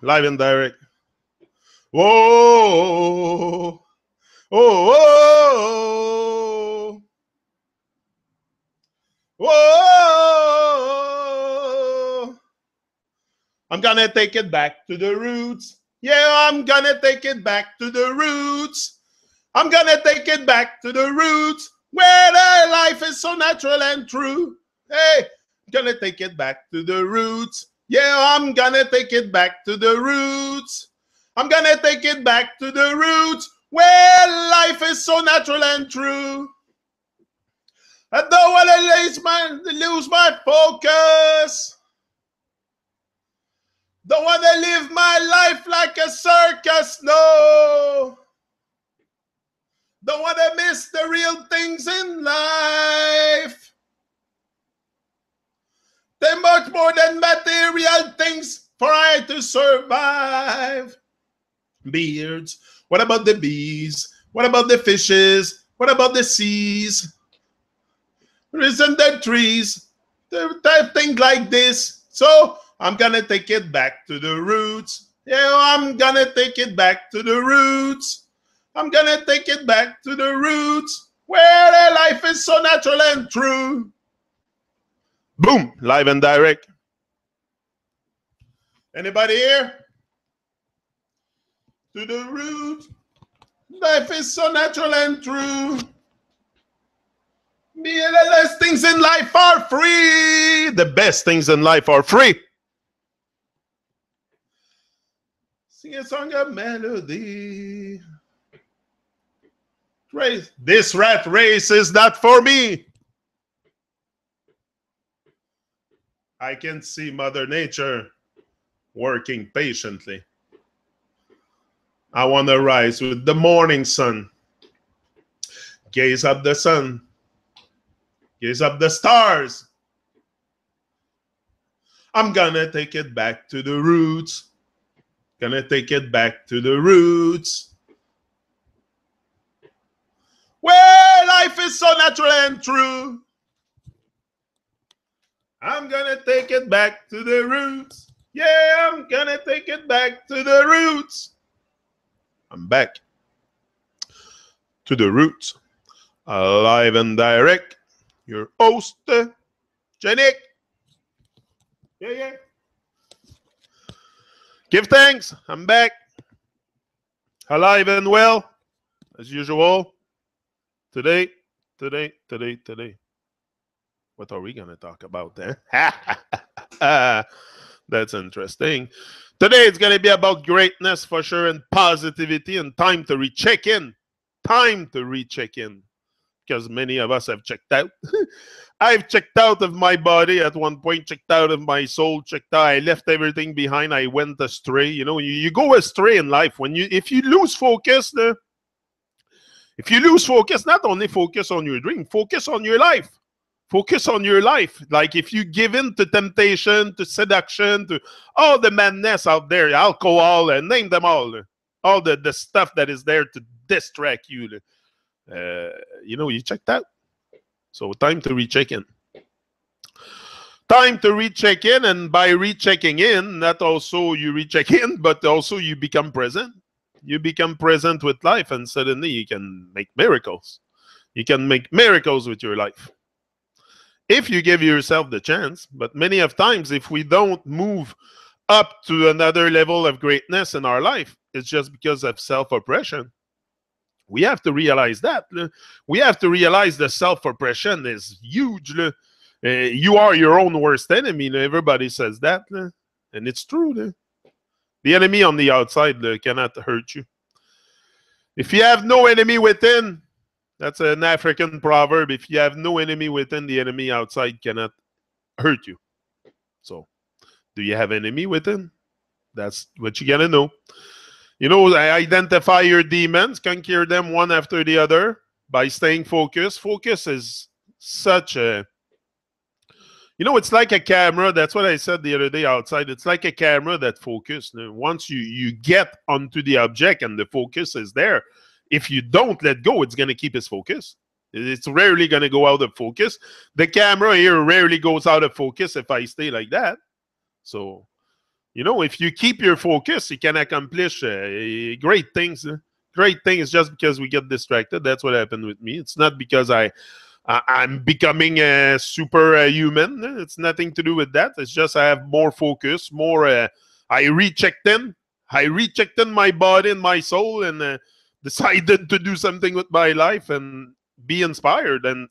live and direct. Whoa, oh, whoa. I'm gonna take it back to the roots. Yeah, I'm gonna take it back to the roots. I'm gonna take it back to the roots where the life is so natural and true. Hey, I'm gonna take it back to the roots. Yeah, I'm gonna take it back to the roots. I'm gonna take it back to the roots where life is so natural and true. I don't want to lose my focus. Don't want to live my life like a circus, no. Don't want to miss the real things in life. They're much more than material things for I to survive. Beards. What about the bees? What about the fishes? What about the seas? Isn't there trees? There things like this. So I'm gonna take it back to the roots. Yeah, I'm gonna take it back to the roots. I'm gonna take it back to the roots where their life is so natural and true. Boom, live and direct. Anybody here? To the roots. Life is so natural and true. The best things in life are free. The best things in life are free. Sing a song of melody. Race. This rat race is not for me. I can see Mother Nature working patiently. I want to rise with the morning sun. Gaze up the sun. Gaze up the stars. I'm gonna take it back to the roots. Gonna take it back to the roots. Where life is so natural and true. I'm gonna take it back to the roots. Yeah, I'm gonna take it back to the roots. I'm back to the roots. Live and direct. Your host, Janik. Yeah. Give thanks. I'm back. Alive and well, as usual. Today. What are we going to talk about then? That's interesting. Today it's going to be about greatness for sure and positivity and time to recheck in. Time to recheck in. Because many of us have checked out. I've checked out of my body at one point, checked out of my soul, checked out. I left everything behind. I went astray. You know, you go astray in life. If you lose focus, not only focus on your dream, focus on your life. Focus on your life. Like if you give in to temptation, to seduction, to all the madness out there, alcohol, and name them all the stuff that is there to distract you. You checked out. So time to recheck in. Time to recheck in, and by rechecking in, not also you recheck in, but also you become present. You become present with life, and suddenly you can make miracles. You can make miracles with your life. If you give yourself the chance, but many of times, if we don't move up to another level of greatness in our life, it's just because of self-oppression. We have to realize that. We have to realize the self-oppression is huge. You are your own worst enemy. Everybody says that. And it's true. The enemy on the outside cannot hurt you. If you have no enemy within, that's an African proverb. If you have no enemy within, the enemy outside cannot hurt you. So, do you have enemy within? That's what you got to know. You know, identify your demons, conquer them one after the other by staying focused. Focus is such a... it's like a camera. That's what I said the other day outside. It's like a camera that focuses. Once you get onto the object and the focus is there, if you don't let go, it's going to keep its focus. It's rarely going to go out of focus. The camera here rarely goes out of focus if I stay like that. So... You know, if you keep your focus, you can accomplish great things. Great things just because we get distracted. That's what happened with me. It's not because I'm becoming a superhuman. It's nothing to do with that. It's just I have more focus, more. I rechecked in. I rechecked in my body and my soul, and decided to do something with my life and be inspired. And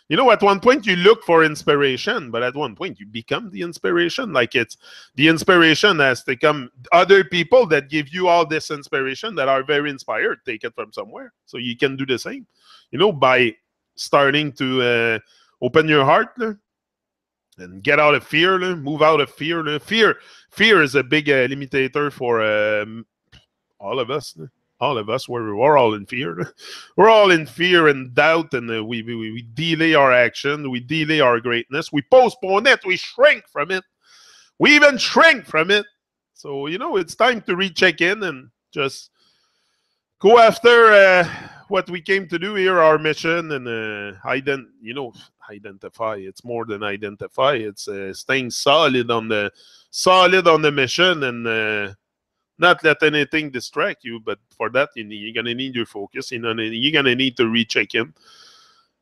you know, at one point you look for inspiration, but at one point you become the inspiration. Like, it's the inspiration has to come other people that give you all this inspiration that are very inspired. Take it from somewhere, so you can do the same. You know, by starting to open your heart and get out of fear, move out of fear. Fear is a big limitator for all of us. All of us, we're all in fear. We're all in fear and doubt, and we delay our action. We delay our greatness. We postpone it. We shrink from it. We even shrink from it. So, you know, it's time to recheck in and just go after what we came to do here, our mission, and identify. It's more than identify. It's staying solid on the mission, and not let anything distract you. But for that, you're going to need your focus. You're going to need to recheck in.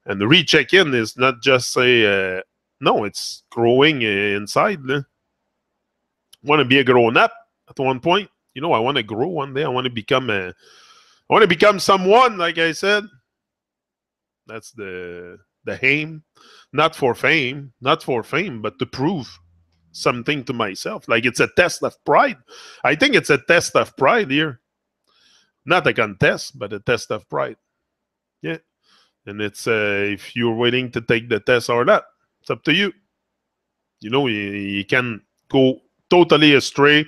And the recheck in is not just say, no, it's growing inside. I want to be a grown up at one point. You know, I want to grow one day. I want to become someone, like I said. That's the aim. Not for fame, but to prove something to myself. Like, it's a test of pride. I think it's a test of pride here. Not a contest, but a test of pride. Yeah. And it's if you're willing to take the test or not. It's up to you. You know, you can go totally astray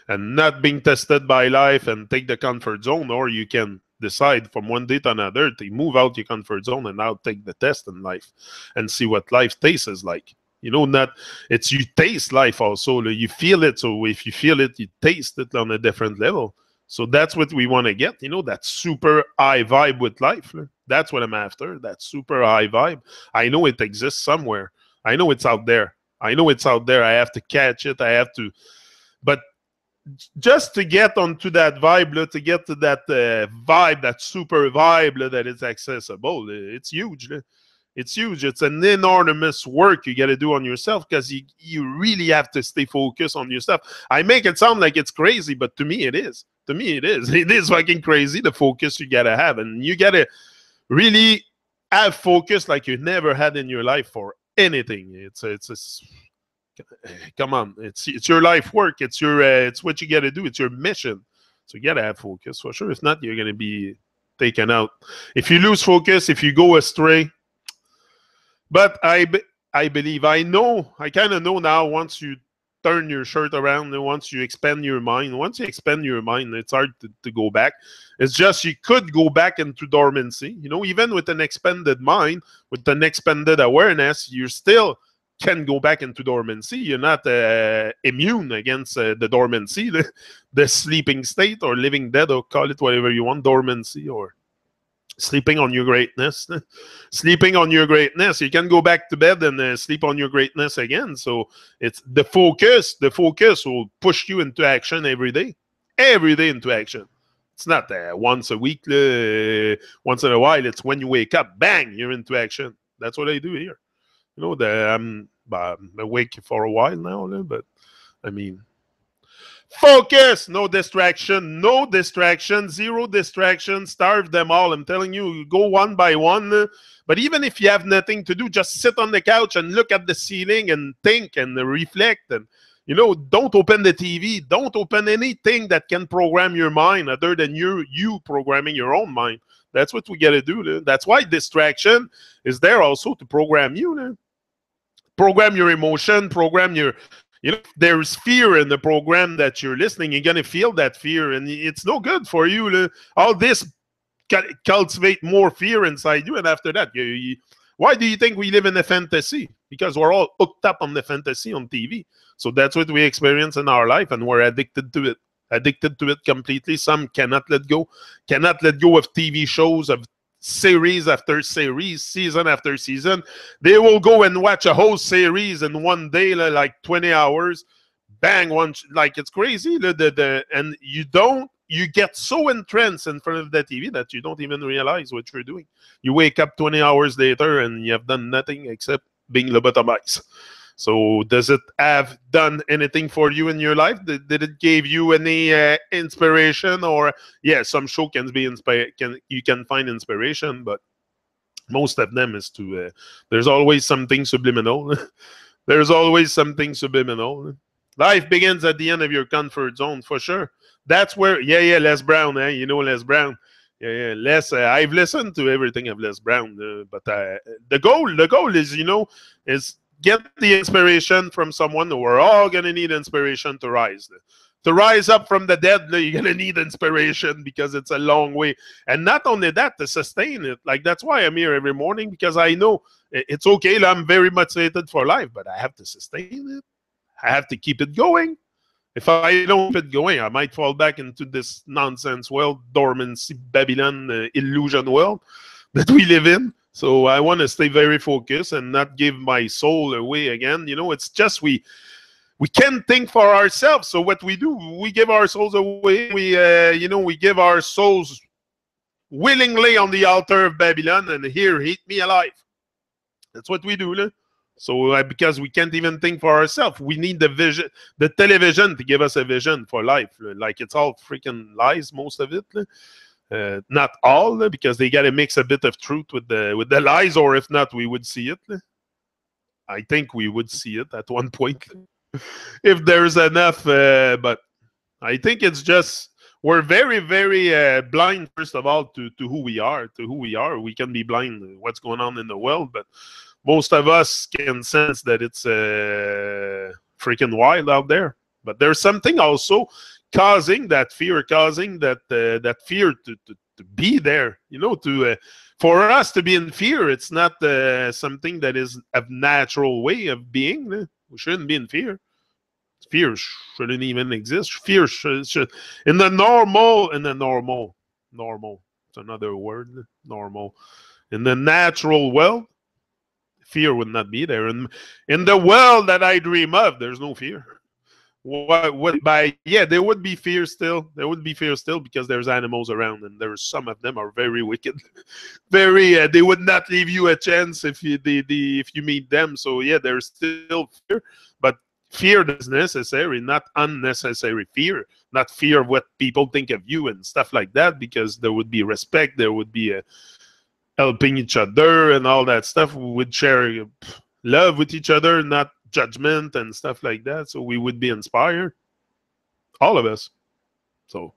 and not being tested by life and take the comfort zone, or you can decide from one day to another to move out your comfort zone and now take the test in life and see what life tastes like. You know, not it's you taste life also. You feel it. So if you feel it, you taste it on a different level. So that's what we want to get. You know, that super high vibe with life. That's what I'm after. That super high vibe. I know it exists somewhere. I know it's out there. I have to catch it. I have to. But just to get onto that vibe, to get to that vibe, that super vibe that is accessible, it's huge. It's huge. It's an enormous work you got to do on yourself, because you really have to stay focused on yourself. I make it sound like it's crazy, but to me it is. To me it is. It is fucking crazy, the focus you got to have. And you got to really have focus like you never had in your life for anything. Come on. It's your life work. It's what you got to do. It's your mission. So you got to have focus for sure. If not, you're going to be taken out. If you lose focus, if you go astray. But I believe, I kind of know now, once you turn your shirt around, and once you expand your mind, it's hard to go back. It's just you could go back into dormancy. You know, even with an expanded mind, with an expanded awareness, you still can go back into dormancy. You're not immune against the dormancy, the sleeping state, or living dead, or call it whatever you want, dormancy, or sleeping on your greatness. Sleeping on your greatness. You can go back to bed and sleep on your greatness again. So it's the focus. The focus will push you into action every day. Every day into action. It's not once a week, once in a while. It's when you wake up, bang, you're into action. That's what I do here. You know, I'm awake for a while now, but I mean, focus, no distraction, zero distraction, starve them all. I'm telling you, go one by one. But even if you have nothing to do, just sit on the couch and look at the ceiling and think and reflect. And, you know, don't open the TV. Don't open anything that can program your mind other than you programming your own mind. That's what we got to do. That's why distraction is there also to program you. Program your emotion, program your... You know, there's fear in the program that you're listening. You're going to feel that fear, and it's no good for you. All this cultivate more fear inside you, and after that, why do you think we live in a fantasy? Because we're all hooked up on the fantasy on TV. So that's what we experience in our life, and we're addicted to it. Addicted to it completely. Some cannot let go. Cannot let go of TV shows, of series after series, season after season. They will go and watch a whole series in one day, like 20 hours. bang one, like it's crazy. And you get so entranced in front of the TV that you don't even realize what you're doing. You wake up 20 hours later and you have done nothing except being lobotomized. So does it have done anything for you in your life? Did it give you any inspiration? Or yeah, some show can be inspired. You can find inspiration, but most of them is to there's always something subliminal. There's always something subliminal. Life begins at the end of your comfort zone, for sure. That's where, yeah, Les Brown, you know Les Brown. Yeah, Les. I've listened to everything of Les Brown, but the goal is, is get the inspiration from someone. We're all gonna need inspiration to rise. To rise up from the dead, you're gonna need inspiration because it's a long way. And not only that, to sustain it. Like that's why I'm here every morning, because I know it's okay. I'm very motivated for life, but I have to sustain it. I have to keep it going. If I don't keep it going, I might fall back into this nonsense world, dormancy, Babylon, illusion world that we live in. So I want to stay very focused and not give my soul away again. It's just we can't think for ourselves. So what we do, we give our souls away. We give our souls willingly on the altar of Babylon, and here, eat me alive. That's what we do. So because we can't even think for ourselves, we need the vision, the television, to give us a vision for life. Like it's all freaking lies, most of it. Not all, because they got to mix a bit of truth with the lies, or if not, we would see it. I think we would see it at one point if there's enough. But I think it's just we're very, very blind, first of all, to who we are. To who we are, we can be blind to what's going on in the world, but most of us can sense that it's freaking wild out there. But there's something also causing that fear, that fear to be there. For us to be in fear, it's not something that is a natural way of being. We shouldn't be in fear. Fear shouldn't even exist. Fear should in the normal. It's another word. Normal. In the natural world, fear would not be there. And in the world that I dream of, there's no fear. There would be fear still. There would be fear still because there's animals around, and there's some of them are very wicked. Very, they would not leave you a chance if you meet them. So yeah, there's still fear, but fear is necessary, not unnecessary fear. Not fear of what people think of you and stuff like that, because there would be respect. There would be helping each other and all that stuff. We would share love with each other, not judgment and stuff like that. So we would be inspired, all of us. So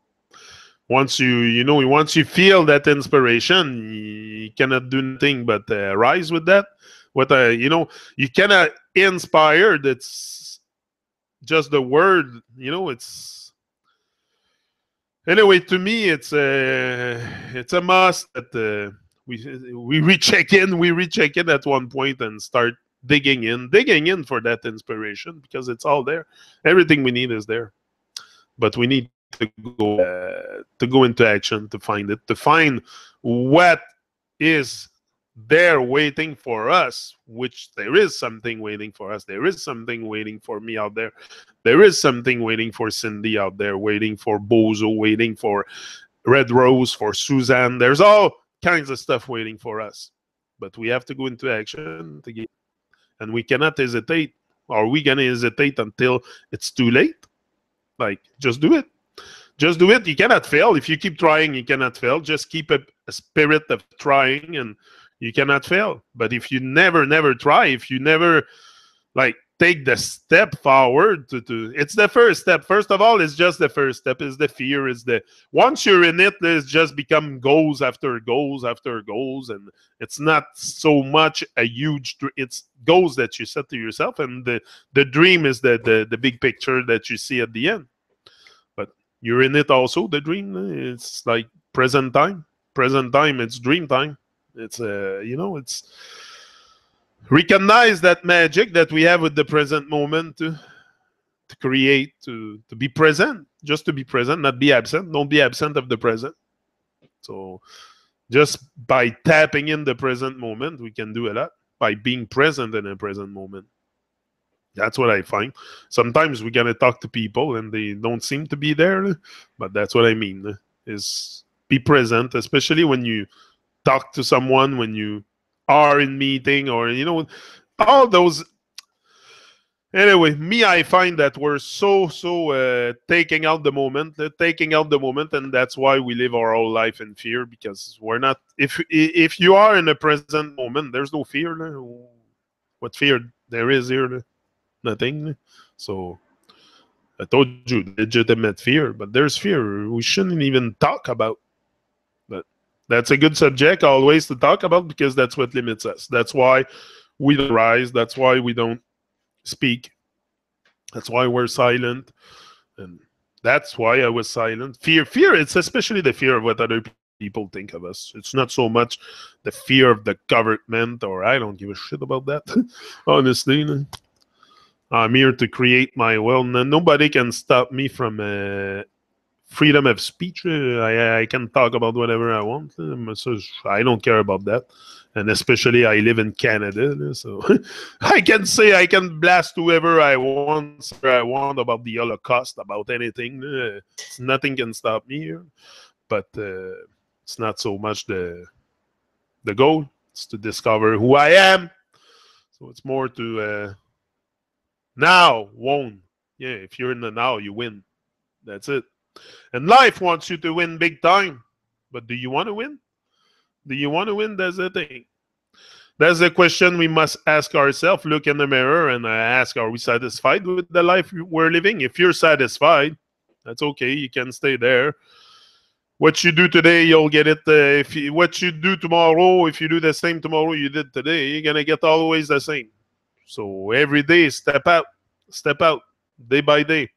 once you feel that inspiration, you cannot do anything but rise with that. You cannot inspire. That's just the word. It's anyway. To me, it's a must that. We recheck in at one point and start digging in for that inspiration, because it's all there. Everything we need is there, but we need to go into action to find it, to find what is there waiting for us. Which there is something waiting for us. There is something waiting for me out there. There is something waiting for Cindy out there, waiting for Bozo, waiting for Red Rose, for Suzanne. There's all kinds of stuff waiting for us, but we have to go into action to get, and we cannot hesitate. Are we gonna hesitate until it's too late? Like, just do it. You cannot fail. If you keep trying, you cannot fail. Just keep a spirit of trying, and you cannot fail. But if you never try, if you never take the step forward it's the first step. First of all, it's just the first step. Is the fear. Once you're in it, it's just become goals after goals after goals, and it's not so much a huge. It's goals that you set to yourself, and the dream is the big picture that you see at the end. But you're in it also. The dream. It's like present time. It's dream time. It's it's. Recognize that magic that we have with the present moment to create, to be present, just to be present, not be absent. Don't be absent of the present. So just by tapping in the present moment, we can do a lot by being present in a present moment. That's what I find. Sometimes we gotta talk to people and they don't seem to be there, but that's what I mean. Is be present, especially when you talk to someone, when you are in meeting, or all those. Anyway, me, I find that we're so taking out the moment, and that's why we live our whole life in fear, because we're not. If you are in a present moment, there's no fear. What fear there is here? Nothing. So I told you, legitimate fear, but there's fear we shouldn't even talk about. But that's a good subject always to talk about, because that's what limits us. That's why we don't rise. That's why we don't speak. That's why we're silent. And that's why I was silent. Fear, it's especially the fear of what other people think of us. It's not so much the fear of the government, or I don't give a shit about that. Honestly, I'm here to create my will. Nobody can stop me from freedom of speech. I can talk about whatever I want. So I don't care about that. And especially I live in Canada, so I can blast whoever I want, say whatever I want about the Holocaust, about anything. Nothing can stop me here. But it's not so much the goal. It's to discover who I am. So it's more to now won. Yeah, if you're in the now, you win. That's it. And life wants you to win big time. But do you want to win? Do you want to win? That's the thing. That's the question we must ask ourselves. Look in the mirror and ask, are we satisfied with the life we're living? If you're satisfied, that's okay. You can stay there. What you do today, you'll get it. What you do tomorrow, if you do the same tomorrow you did today, you're going to get always the same. So every day, step out, day by day.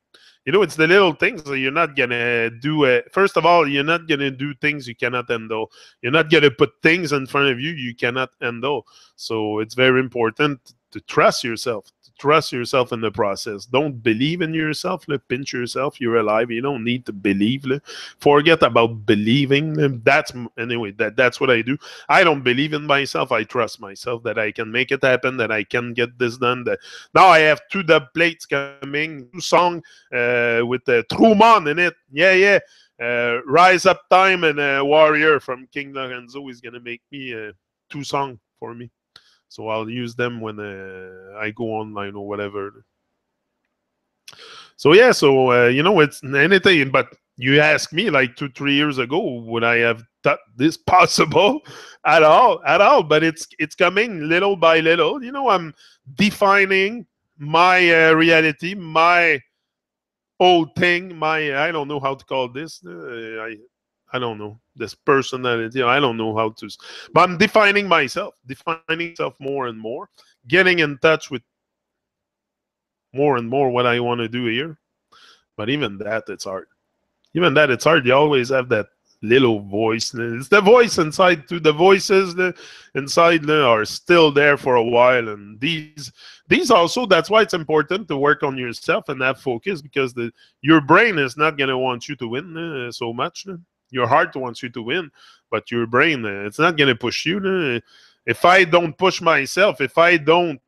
It's the little things that you're not gonna do. First of all, you're not gonna do things you cannot handle. You're not gonna put things in front of you cannot handle. So it's very important to trust yourself. To trust yourself in the process. Don't believe in yourself. Pinch yourself. You're alive. You don't need to believe. Forget about believing. That's what I do. I don't believe in myself. I trust myself that I can make it happen. That I can get this done. That now I have 2 dub plates coming. 2 songs with Truman in it. Yeah. Rise Up Time and Warrior from King Lorenzo is gonna make me 2 songs for me. So I'll use them when I go online or whatever. So yeah, it's anything. But you ask me like 2-3 years ago, would I have thought this possible at all? At all. But it's coming little by little. I'm defining my reality, my old thing, I don't know how to call this. I don't know this personality. I don't know how to, but I'm defining myself more and more, getting in touch with more and more what I want to do here. But even that, it's hard. You always have that little voice. It's the voice inside too. The voices inside are still there for a while, and these also. That's why it's important to work on yourself and have focus, because your brain is not gonna want you to win so much. Your heart wants you to win, but your brain it's not gonna push you. If I don't push myself, if I don't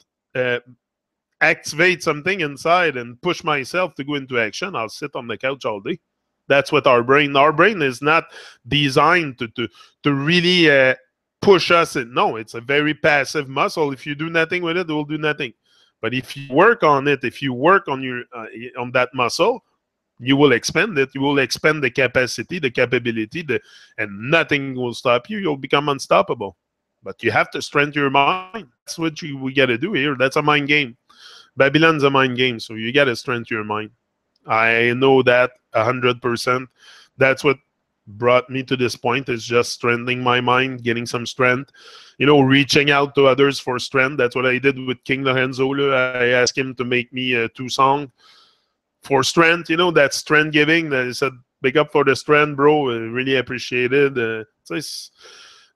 activate something inside and push myself to go into action, I'll sit on the couch all day. That's what our brain is not designed to really push us. No, it's a very passive muscle. If you do nothing with it, it will do nothing. But if you work on it, if you work on on that muscle, you will expand it. You will expand the capacity, the capability, and nothing will stop you. You'll become unstoppable. But you have to strengthen your mind. That's what we got to do here. That's a mind game. Babylon's a mind game, so you got to strengthen your mind. I know that 100%. That's what brought me to this point, is just strengthening my mind, getting some strength, reaching out to others for strength. That's what I did with King Lorenzo. I asked him to make me 2 songs for strength. That strength giving. That he said, big up for the strength, bro. I really appreciate it.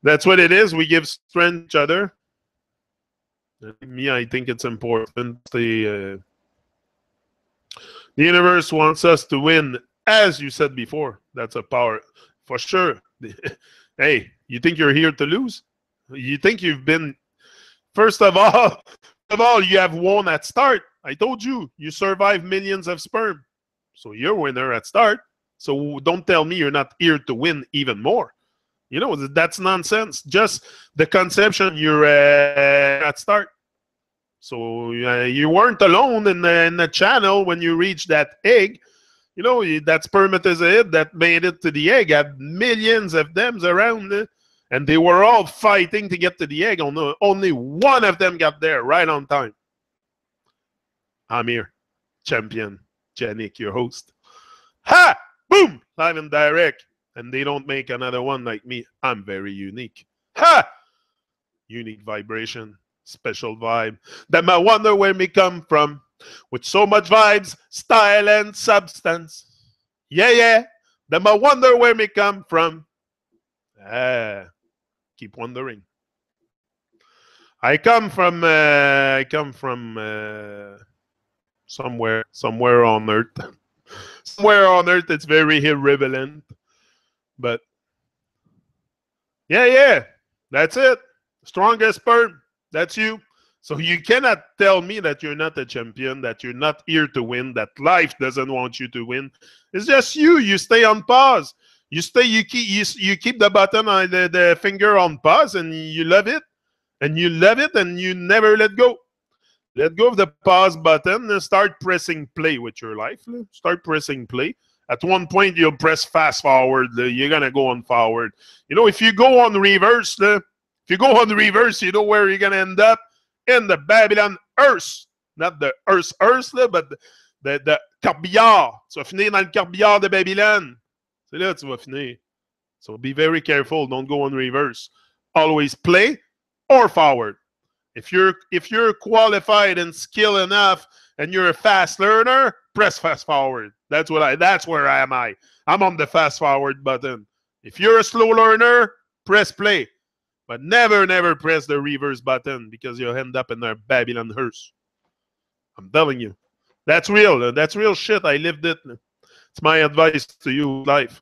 That's what it is. We give strength to each other. I think it's important. The universe wants us to win, as you said before. That's a power for sure. Hey, you think you're here to lose? You think you've been, first of all, of all, you have won at start. I told you, you survived millions of sperm. So you're a winner at start. So don't tell me you're not here to win even more. You know, that's nonsense. Just the conception you're at start. So you weren't alone in the channel when you reached that egg. You know, that spermatozoid that made it to the egg had millions of them around it. And they were all fighting to get to the egg. Only one of them got there right on time. I'm here, champion, Janik, your host. Ha! Boom! Live and direct. And they don't make another one like me. I'm very unique. Ha! Unique vibration, special vibe. Them I wonder where me come from. With so much vibes, style, and substance. Yeah, yeah. Them I wonder where me come from. Keep wondering. I come from somewhere on Earth. Somewhere on Earth, it's very irrelevant. But yeah, that's it. Strongest sperm. That's you. So you cannot tell me that you're not a champion, that you're not here to win, that life doesn't want you to win. It's just you. You stay on pause. You keep the button on the finger on pause, and you love it. And you love it, and you never let go. Let go of the pause button and start pressing play with your life. Start pressing play. At one point, you'll press fast forward. You're going to go on forward. You know, if you go on reverse, you know where you're going to end up? In the Babylon Earth. Not the Earth, but the corbillard. Tu vas finir dans le corbillard de Babylone. C'est là que tu vas finir. So be very careful. Don't go on reverse. Always play or forward. If you're qualified and skilled enough and you're a fast learner, press fast forward. That's where am I. I'm on the fast forward button. If you're a slow learner, press play. But never press the reverse button because you'll end up in a Babylon hearse. I'm telling you. That's real. That's real shit. I lived it. It's my advice to you, life.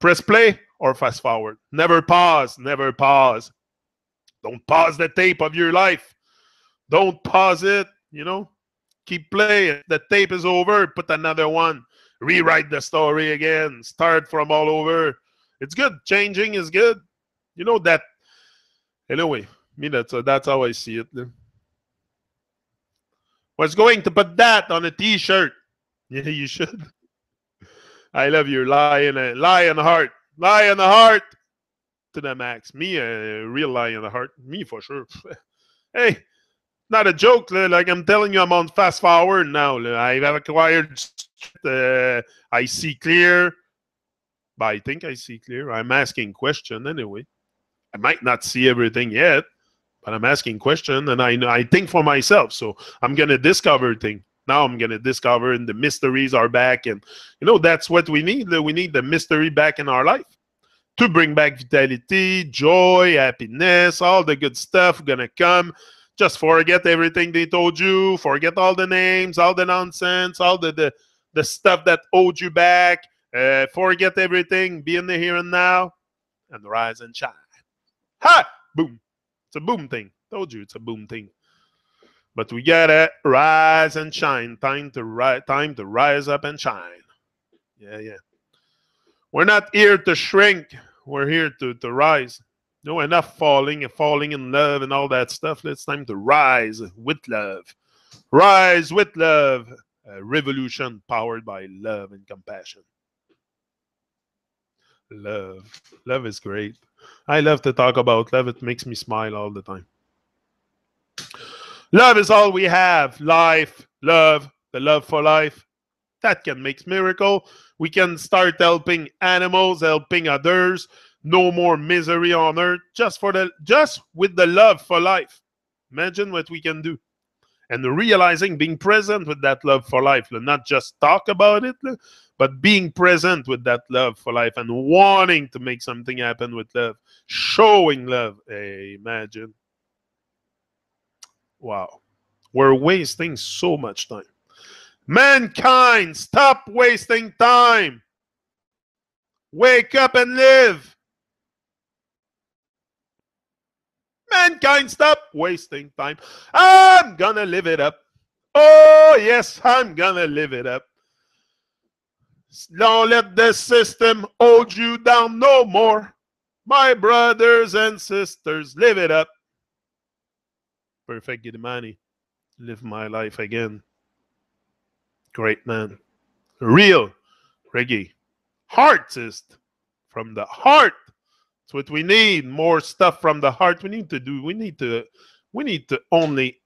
Press play or fast forward. Never pause. Never pause. Don't pause the tape of your life. Don't pause it, you know. Keep playing. The tape is over. Put another one. Rewrite the story again. Start from all over. It's good. Changing is good. You know that. Anyway, me that's how I see it. Was going to put that on a T-shirt. Yeah, you should. I love your lion heart. Lion heart to the max. Me, a real lion heart. Me for sure. Hey, not a joke. Like I'm telling you, I'm on fast forward now. I've acquired. I see clear. But I think I see clear. I'm asking question anyway. I might not see everything yet, but I'm asking question, and I think for myself. So I'm gonna discover things. Now I'm gonna discover, and the mysteries are back, and you know that's what we need. We need the mystery back in our life to bring back vitality, joy, happiness, all the good stuff gonna come. Just forget everything they told you. Forget all the names, all the nonsense, all the stuff that owed you back. Forget everything. Be in the here and now, and rise and shine. Ha! Boom. It's a boom thing. Told you it's a boom thing. But we gotta rise and shine. Time to rise up and shine. Yeah. We're not here to shrink. We're here to rise. No, enough falling in love and all that stuff. It's time to rise with love. Rise with love. A revolution powered by love and compassion. Love. Love is great. I love to talk about love. It makes me smile all the time. Love is all we have. Life, love, the love for life. That can make miracle. We can start helping animals, helping others. No more misery on earth. Just with the love for life. Imagine what we can do. And realizing, being present with that love for life. Not just talk about it, but being present with that love for life and wanting to make something happen with love. Showing love. Hey, imagine. Wow. We're wasting so much time. Mankind, stop wasting time. Wake up and live. Mankind, stop wasting time. I'm gonna live it up. Oh, yes, I'm gonna live it up. Don't let the system hold you down no more. My brothers and sisters, live it up. Perfect Gidimani. Live my life again. Great man. Real reggae. Heartist. From the heart. That's what we need. More stuff from the heart. We need to only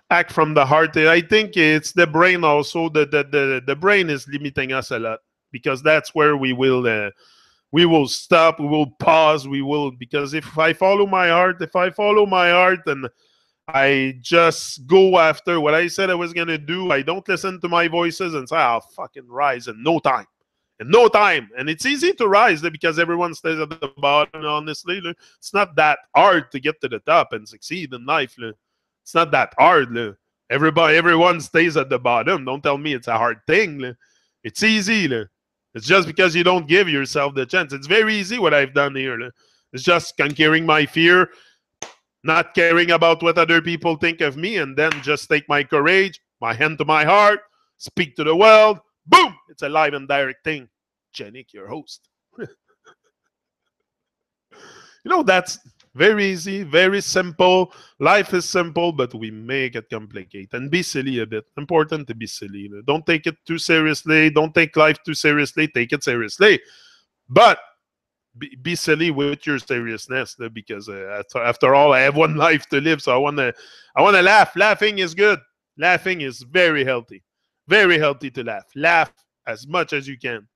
act from the heart. I think it's the brain also. The brain is limiting us a lot because that's where we will stop, we will pause, because if I follow my heart, and I just go after what I said I was gonna do, I don't listen to my voices and say, I'll fucking rise in no time. In no time. And it's easy to rise because everyone stays at the bottom, honestly. It's not that hard to get to the top and succeed in life. It's not that hard. Everyone stays at the bottom. Don't tell me it's a hard thing. It's easy. It's just because you don't give yourself the chance. It's very easy what I've done here. It's just conquering my fear, not caring about what other people think of me, and then just take my courage, my hand to my heart, speak to the world. Boom! It's a live and direct thing. Jenik, your host. That's very easy, very simple. Life is simple, but we make it complicated. And be silly a bit. Important to be silly. Don't take it too seriously. Don't take life too seriously. Take it seriously. But be silly with your seriousness, because after all, I have one life to live, so I want to laugh. Laughing is good. Laughing is very healthy. Very healthy to laugh. Laugh as much as you can.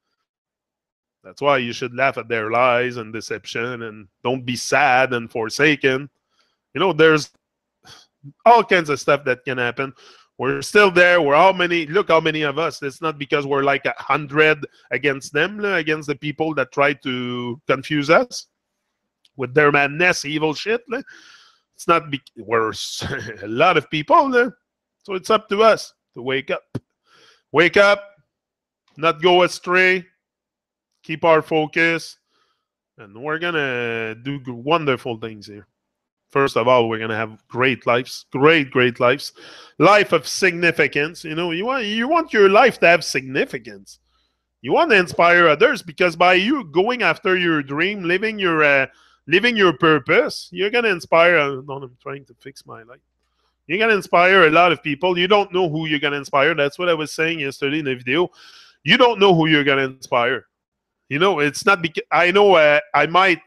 That's why you should laugh at their lies and deception, and don't be sad and forsaken. There's all kinds of stuff that can happen. We're still there. Look how many of us. It's not because we're like 100 against them, against the people that try to confuse us with their madness, evil shit. It's not, we're a lot of people. So it's up to us to wake up. Wake up, not go astray. Keep our focus, and we're going to do wonderful things here. First of all, we're going to have great lives, great lives. Life of significance. You want your life to have significance. You want to inspire others, because by you going after your dream, living your purpose, you're going to inspire. I'm trying to fix my light. You're going to inspire a lot of people. You don't know who you're going to inspire. That's what I was saying yesterday in the video. You don't know who you're going to inspire. It's not because I know I might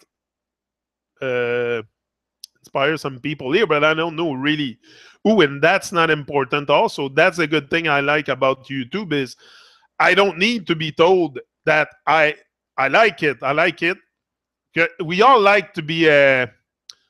inspire some people here, but I don't know really who, and that's not important also. That's a good thing I like about YouTube, is I don't need to be told that I like it. I like it. We all like to be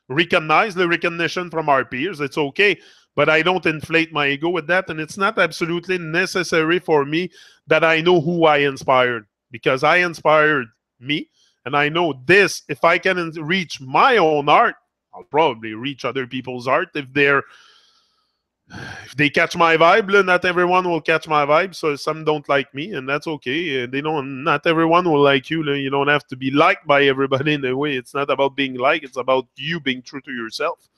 recognized, the recognition from our peers. It's okay, but I don't inflate my ego with that, and it's not absolutely necessary for me that I know who I inspired. Because I inspired me, and I know this. If I can reach my own art, I'll probably reach other people's art if they catch my vibe. Not everyone will catch my vibe, so some don't like me, and that's okay. Not everyone will like you. You don't have to be liked by everybody in a way. It's not about being liked. It's about you being true to yourself.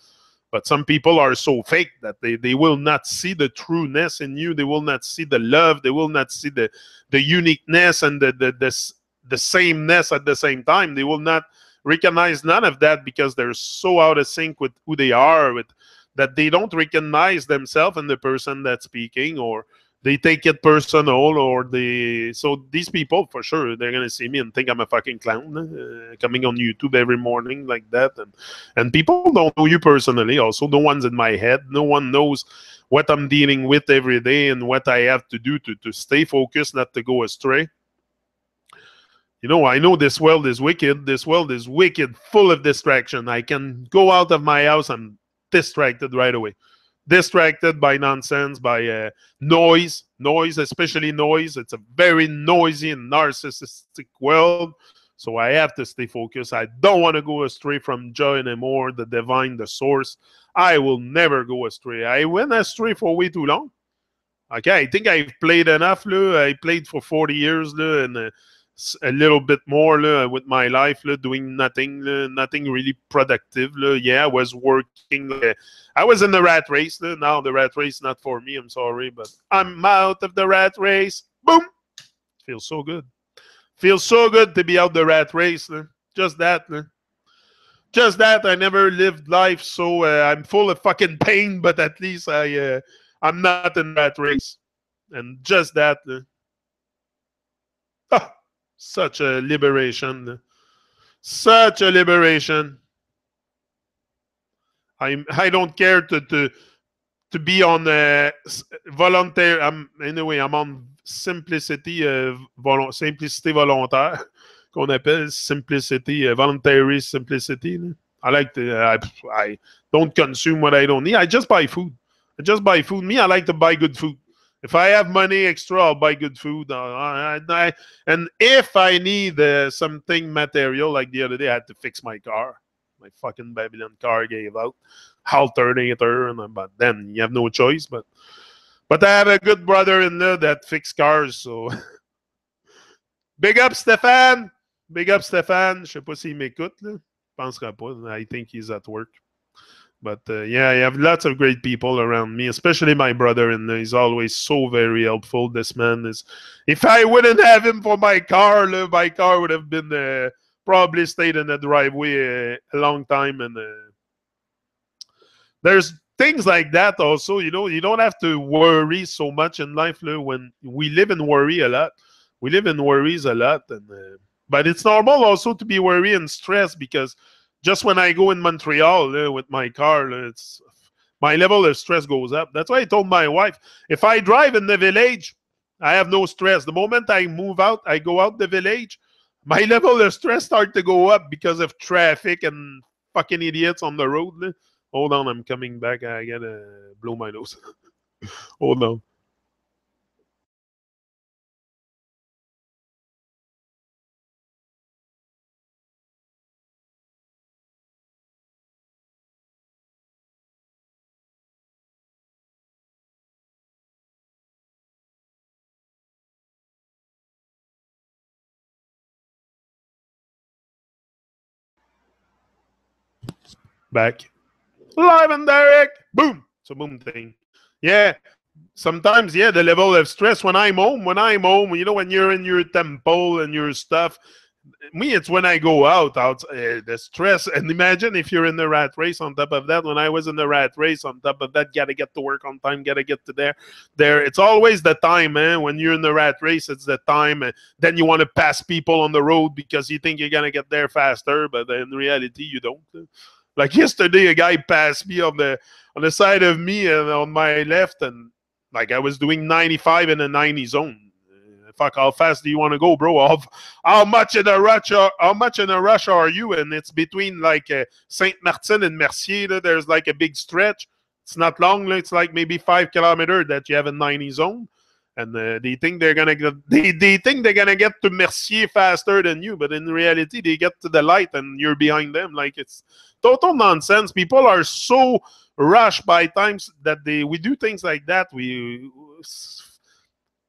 But some people are so fake that they will not see the trueness in you. They will not see the love. They will not see the uniqueness and the sameness at the same time. They will not recognize none of that, because they're so out of sync with who they are, that they don't recognize themselves in the person that's speaking, or they take it personal, so these people, for sure, they're going to see me and think I'm a fucking clown coming on YouTube every morning like that. And people don't know you personally. Also, no one's in my head. No one knows what I'm dealing with every day and what I have to do to stay focused, not to go astray. I know this world is wicked. This world is wicked, full of distraction. I can go out of my house, I'm distracted right away. Distracted by nonsense, by noise, especially noise. It's a very noisy and narcissistic world. So I have to stay focused. I don't want to go astray from joy anymore, the divine, the source. I will never go astray. I went astray for way too long. Okay, I think I've played enough. I played for 40 years, and a little bit more with my life, doing nothing, nothing really productive. Yeah, I was working. I was in the rat race. Now the rat race not for me. I'm sorry, but I'm out of the rat race. Boom. Feels so good. Feels so good to be out the rat race. Just that. Just that. I never lived life, so I'm full of fucking pain. But at least I'm not in the rat race, and just that. Ah, such a liberation. Such a liberation. I don't care to be on volontaire. Anyway, I'm on simplicity, simplicité volontaire, qu'on appelle simplicity, voluntary simplicity. I like to. I don't consume what I don't need. I just buy food. I just buy food. Me, I like to buy good food. If I have money extra, I'll buy good food. And if I need something material, like the other day, I had to fix my car. My fucking Babylon car gave out. Alternator, but then you have no choice. But I have a good brother-in-law that fix cars, so big up Stéphane. Big up Stéphane. Je sais pas s'il m'écoute. Je penserai pas. I think he's at work. But yeah, I have lots of great people around me, especially my brother-in-law. He's always so very helpful. This man is. If I wouldn't have him for my car would have been probably stayed in the driveway a long time. And there's things like that also. You don't have to worry so much in life. When we live in worry a lot, we live in worries a lot, but it's normal also to be worried and stressed because. Just when I go in Montreal with my car, my level of stress goes up. That's why I told my wife, if I drive in the village, I have no stress. The moment I move out, I go out the village, my level of stress starts to go up because of traffic and fucking idiots on the road. Hold on, I'm coming back. I gotta blow my nose. Hold on. Back. Live and direct. Boom. It's a boom thing. Yeah. Sometimes, yeah, the level of stress when I'm home, when you're in your temple and your stuff, me, it's when I go out, the stress. And imagine if you're in the rat race on top of that. When I was in the rat race on top of that, gotta get to work on time, gotta get to there. It's always the time, man. When you're in the rat race, it's the time. And then you want to pass people on the road because you think you're gonna get there faster, but in reality, you don't. Like yesterday, a guy passed me on the side of me and on my left, and like I was doing 95 in a 90 zone. Fuck, how fast do you want to go, bro? How much in a rush? How much in a rush are you? And it's between like Saint Martin and Mercier. There's like a big stretch. It's not long. It's like maybe 5 kilometers that you have a 90 zone. And they think they're gonna get they think they're gonna get to Mercier faster than you, but in reality they get to the light and you're behind them. Like it's total nonsense. People are so rushed by times that we do things like that.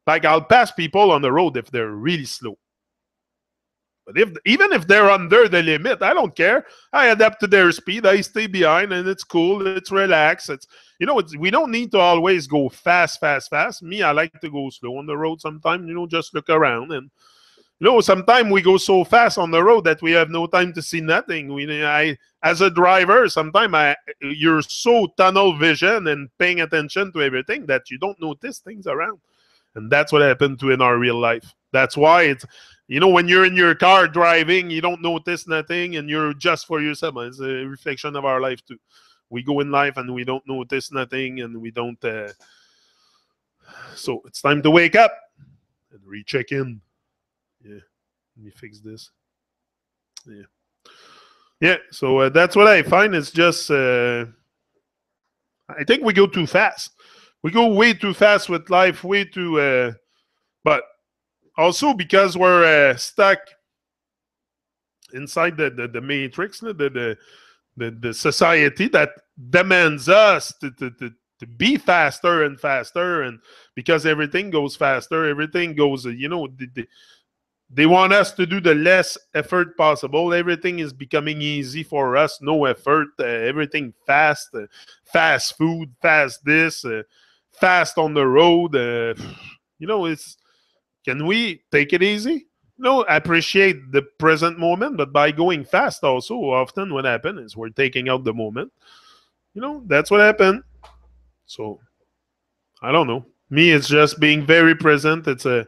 Like I'll pass people on the road if they're really slow. But even if they're under the limit, I don't care. I adapt to their speed. I stay behind, and it's cool. It's relaxed. We don't need to always go fast. Me, I like to go slow on the road sometimes. Just look around. And sometimes we go so fast on the road that we have no time to see nothing. As a driver, sometimes you're so tunnel vision and paying attention to everything that you don't notice things around. And that's what happened in our real life. That's why it's, when you're in your car driving, you don't notice nothing and you're just for yourself. It's a reflection of our life too. We go in life and we don't notice nothing and we don't. So it's time to wake up and recheck in. Yeah. Let me fix this. Yeah. Yeah. So that's what I find. It's just, I think we go too fast. We go way too fast with life, way too. But also because we're stuck inside the matrix, the society that demands us to be faster and faster, and because everything goes faster, everything goes. They want us to do the less effort possible. Everything is becoming easy for us. No effort. Everything fast. Fast food. Fast this. Fast on the road. It's. Can we take it easy? No, appreciate the present moment, but by going fast also, often what happens is we're taking out the moment. That's what happened. So, I don't know. Me, it's just being very present. It's a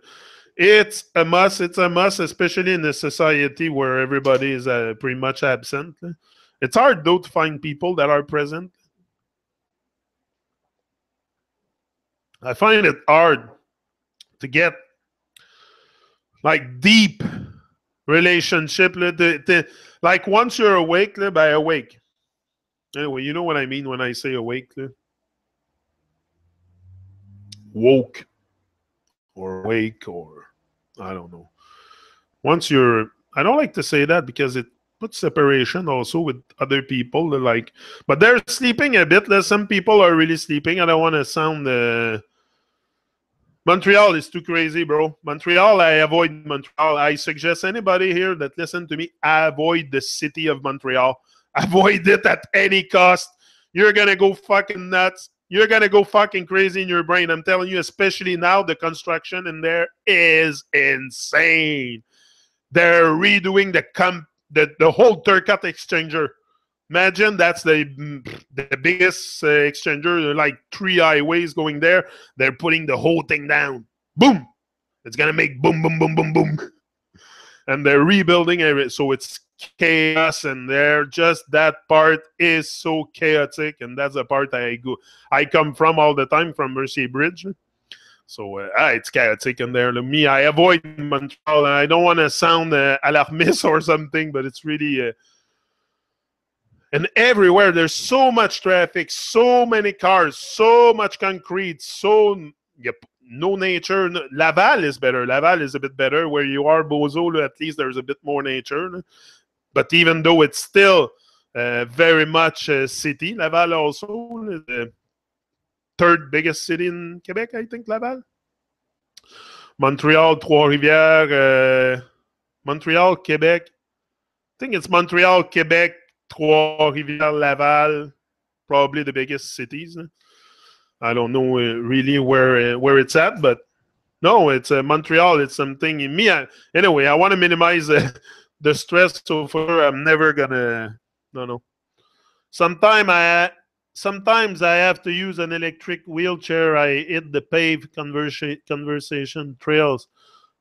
must. It's a must, especially in a society where everybody is pretty much absent. It's hard, though, to find people that are present. I find it hard to get like deep relationship. Like once you're awake, by awake. Anyway, you know what I mean when I say awake. Woke or awake or I don't know. Once you're, I don't like to say that because it puts separation also with other people. But they're sleeping a bit. Some people are really sleeping. I don't want to sound. Montreal is too crazy, bro. Montreal, I avoid Montreal. I suggest anybody here that listen to me, avoid the city of Montreal. Avoid it at any cost. You're going to go fucking nuts. You're going to go fucking crazy in your brain. I'm telling you, especially now, the construction in there is insane. They're redoing the whole Turcotte exchanger. Imagine that's the biggest exchanger. There are like 3 highways going there. They're putting the whole thing down. Boom! It's going to make boom, boom, boom, boom, boom. And they're rebuilding it. So it's chaos. And that part is so chaotic. And that's the part I come from all the time, from Mercier Bridge. So it's chaotic in there. Me, I avoid Montreal. I don't want to sound alarmist or something, but it's really... and everywhere, there's so much traffic, so many cars, so much concrete, no nature. Laval is better. Laval is a bit better. Where you are, Bozo, at least there's a bit more nature. But even though it's still very much a city, Laval also is the 3rd biggest city in Quebec, I think, Laval. Montreal, Trois-Rivières, Montreal, Quebec. I think it's Montreal, Quebec, Trois-Rivières, Laval, probably the biggest cities. I don't know really where it's at, but no, it's Montreal. It's something in me. Anyway, I want to minimize the stress, so far I'm never gonna. No. Sometimes I have to use an electric wheelchair. I hit the paved conversation trails.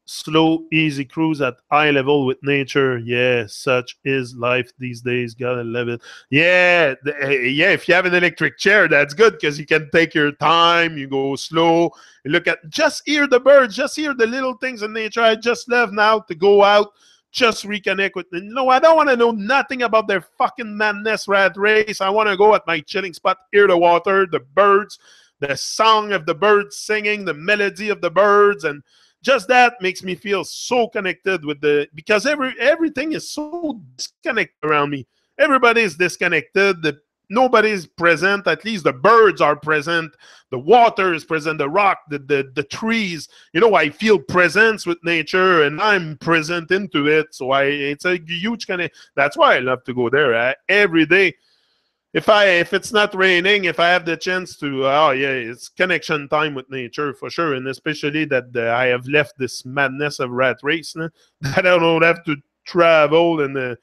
Slow, easy cruise at high level with nature. Yeah, such is life these days. Gotta love it. Yeah. If you have an electric chair, that's good because you can take your time. You go slow. You just hear the birds. Just hear the little things in nature. I just love now to go out, just reconnect with them. No, I don't want to know nothing about their fucking madness rat race. I want to go at my chilling spot, hear the water, the birds, the song of the birds singing, the melody of the birds, and just that makes me feel so connected with because everything is so disconnected around me. Everybody is disconnected. Nobody's present. At least the birds are present. The water is present. The rock, the trees. I feel presence with nature, and I'm present into it. So it's a huge that's why I love to go there every day. If it's not raining, if I have the chance to, it's connection time with nature for sure, and especially that I have left this madness of rat race, that I don't have to travel and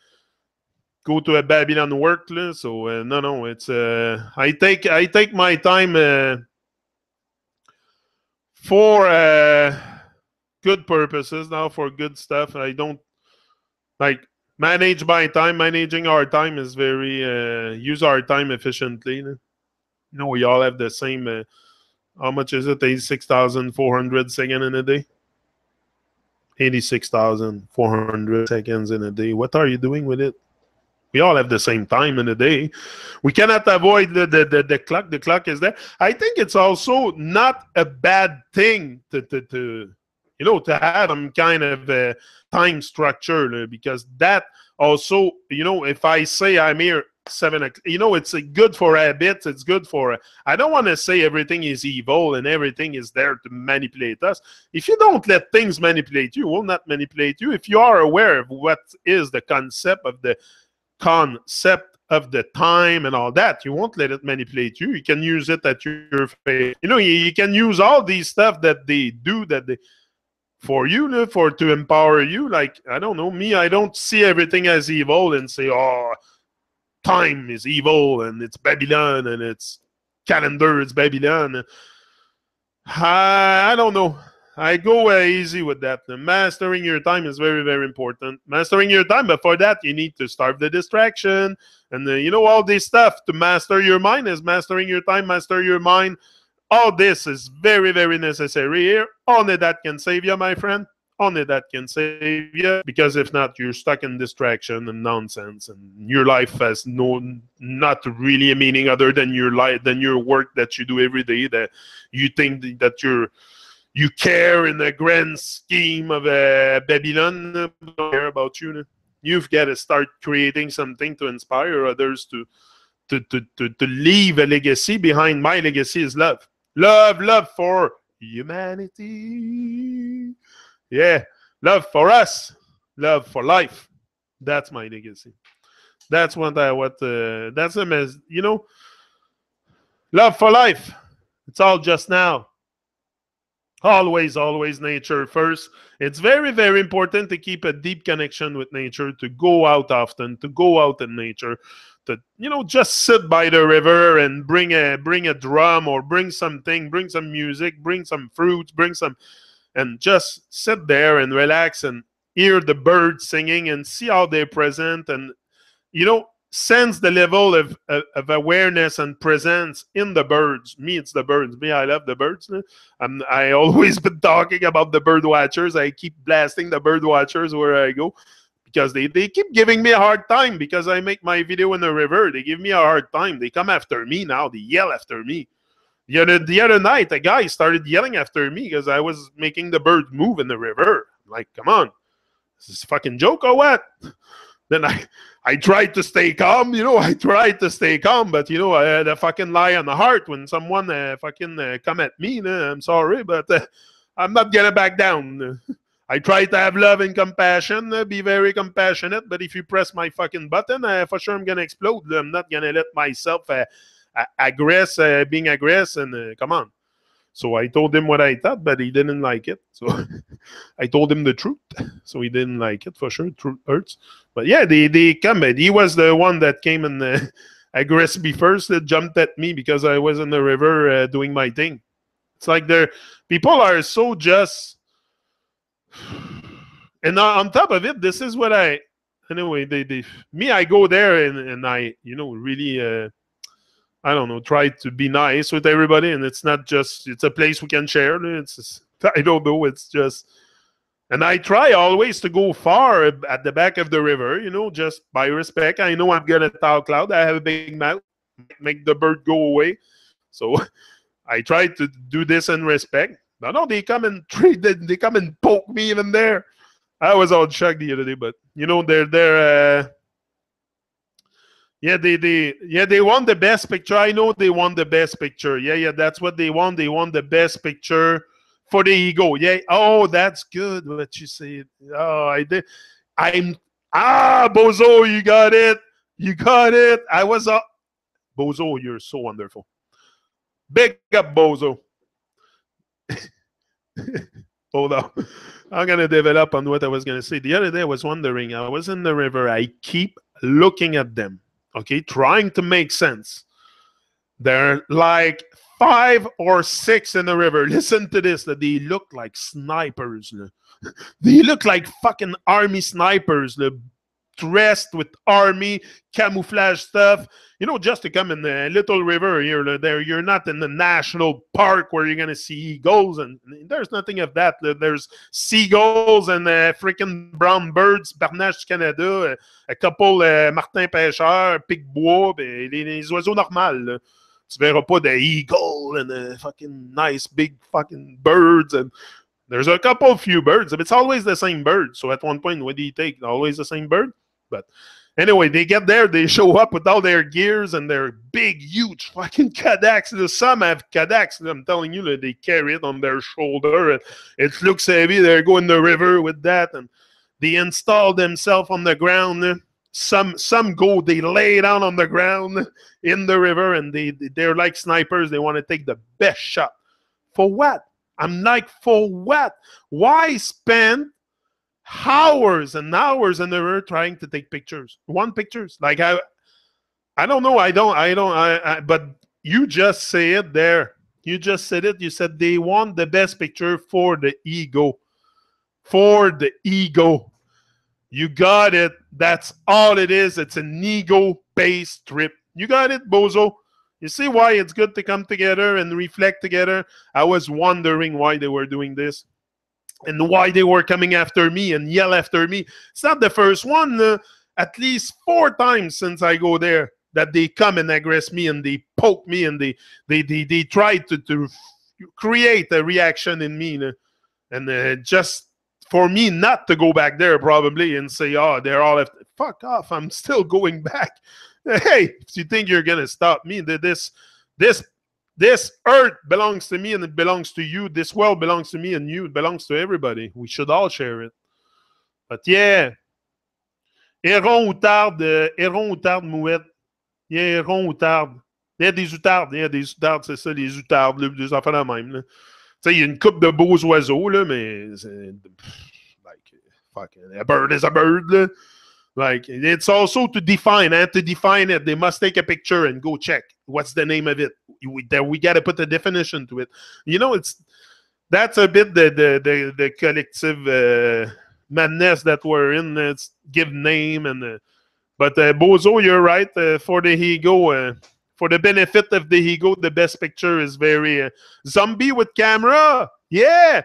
go to a Babylon work. So no, it's I take my time for good purposes now, for good stuff. I don't manage my time. Managing our time is very use our time efficiently. We all have the same. How much is it? 86,400 seconds in a day. 86,400 seconds in a day. What are you doing with it? We all have the same time in a day. We cannot avoid the clock. The clock is there. I think it's also not a bad thing to have some kind of time structure, because that also, if I say I'm here 7 o'clock. You know, it's good for habits. It's good for. I don't want to say everything is evil and everything is there to manipulate us. If you don't let things manipulate you, will not manipulate you. If you are aware of what is the concept of the time and all that, you won't let it manipulate you. You can use it at your favor. You know, you can use all these stuff that they do for you, to empower you. Like, I don't know, me, I don't see everything as evil and say, oh, time is evil and it's Babylon and it's calendar, it's Babylon. I don't know. I go easy with that. Mastering your time is very, very important. Mastering your time, but for that, you need to starve the distraction. And, you know, all this stuff to master your mind is mastering your time, master your mind. All this is very, very necessary here. Only that can save you, my friend. Only that can save you. Because if not, you're stuck in distraction and nonsense. And your life has not really a meaning other than your life, than your work that you do every day. That you think that you care in the grand scheme of Babylon. Don't care about you. You've got to start creating something to inspire others to leave a legacy behind. My legacy is love. Love for humanity. Yeah, love for us. Love for life. That's my legacy. That's that's a mess. You know, love for life. It's all just now. Always nature first. It's very, very important to keep a deep connection with nature, to go out often, to go out in nature, to, you know, just sit by the river and bring a drum or bring something, bring some music, bring some fruits, and just sit there and relax and hear the birds singing and see how they're present, and, you know, sense the level of awareness and presence in the birds. Me, it's the birds. Me, I love the birds. I always been talking about the bird watchers. I keep blasting the bird watchers where I go because they keep giving me a hard time because I make my video in the river. They give me a hard time. They come after me now. They yell after me. The other night, a guy started yelling after me because I was making the bird move in the river. I'm like, come on. Is this a fucking joke or what? Then I tried to stay calm, you know. I tried to stay calm, but, you know, I had a fucking lie on the heart when someone fucking come at me. I'm sorry, but I'm not gonna back down. I try to have love and compassion, be very compassionate, but if you press my fucking button, for sure I'm gonna explode. I'm not gonna let myself being aggressive, and come on. So I told him what I thought, but he didn't like it. So I told him the truth. So he didn't like it, for sure. Truth hurts. But yeah, they come. He was the one that came and aggressed me first, that jumped at me because I was in the river doing my thing. It's like people are so just. And on top of it, this is what anyway, I go there and I, you know, really... I don't know, try to be nice with everybody, and it's not just, it's a place we can share. I don't know, it's just, and I try always to go far at the back of the river, you know, just by respect. I know I'm gonna talk loud. I have a big mouth, make the bird go away. So I try to do this in respect. But no, they come and they come and poke me even there. I was all shocked the other day, but you know, they're yeah, they want the best picture. I know they want the best picture. Yeah, that's what they want. They want the best picture for the ego. Yeah. Oh, that's good what you say. Oh, I did. Bozo, you got it. You got it. Bozo, you're so wonderful. Big up, Bozo. Hold on. I'm gonna develop on what I was gonna say. The other day I was wondering. I was in the river. I keep looking at them. Okay, trying to make sense. There are like 5 or 6 in the river. Listen to this, that they look like snipers. They look like fucking army snipers, dressed with army camouflage stuff. You know, just to come in the little river here, there, you're not in the national park where you're going to see eagles, and there's nothing of that. There's seagulls and freaking brown birds, Barnage du Canada, a couple Martin Pêcheur, Pic-Bois, les oiseaux normaux. Tu verras pas de eagle and fucking nice big fucking birds, and there's a couple few birds. It's always the same bird. So at one point, what do you take? Always the same bird? But Anyway, they get there, they show up with all their gears and their big, huge fucking Kodaks. Some have Kodaks, I'm telling you, they carry it on their shoulder. And it looks heavy. They go in the river with that, and they install themselves on the ground. Some go, they lay down on the ground in the river, and they're like snipers. They want to take the best shot. For what? I'm like, for what? Why spend hours and hours in the river trying to take pictures? One pictures. Like I don't know. But you just say it there. You just said it. You said they want the best picture for the ego. For the ego. You got it. That's all it is. It's an ego-based trip. You got it, bozo. You see why it's good to come together and reflect together? I was wondering why they were doing this and why they were coming after me and yell after me. It's not the first one. At least 4 times since I go there that they come and aggress me and they poke me and they try to create a reaction in me. And just for me not to go back there probably and say, oh, they're all after. Fuck off. I'm still going back. Hey, if you think you're going to stop me, this earth belongs to me and it belongs to you. This world belongs to me and you. It belongs to everybody. We should all share it. But yeah. Héron ou tarde, mouette. Yeah, héron ou tarde. Il y a des outardes, c'est ça, les outardes, là, des enfants de même. Tu sais, il y a une couple de beaux oiseaux, là, mais like, fucking, a bird is a bird, là. Like, it's also to define it. They must take a picture and go check. What's the name of it? We got to put a definition to it. You know, that's a bit the collective madness that we're in. It's give name but Bozo, you're right. For the ego, for the benefit of the ego, the best picture is very zombie with camera. Yeah,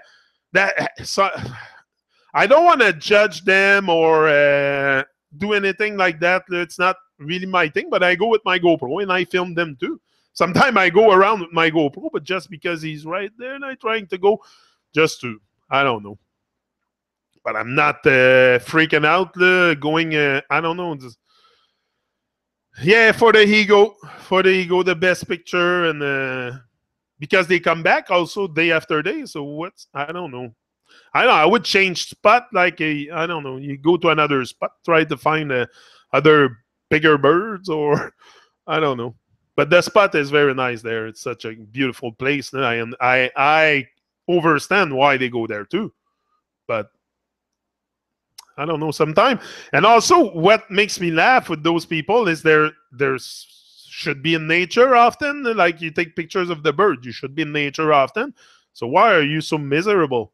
I don't want to judge them or do anything like that. It's not really my thing, but I go with my GoPro and I film them too. Sometimes I go around with my GoPro, but just because he's right there and I'm trying to go just to, I don't know. But I'm not freaking out, going, I don't know. Yeah, for the ego, the best picture. And because they come back also day after day. So I don't know. I would change spot, like I don't know. You go to another spot, try to find other bigger birds, or I don't know. But the spot is very nice there. It's such a beautiful place. And I understand why they go there too. But I don't know sometimes. And also what makes me laugh with those people is there's should be in nature often. Like you take pictures of the bird. You should be in nature often. So why are you so miserable?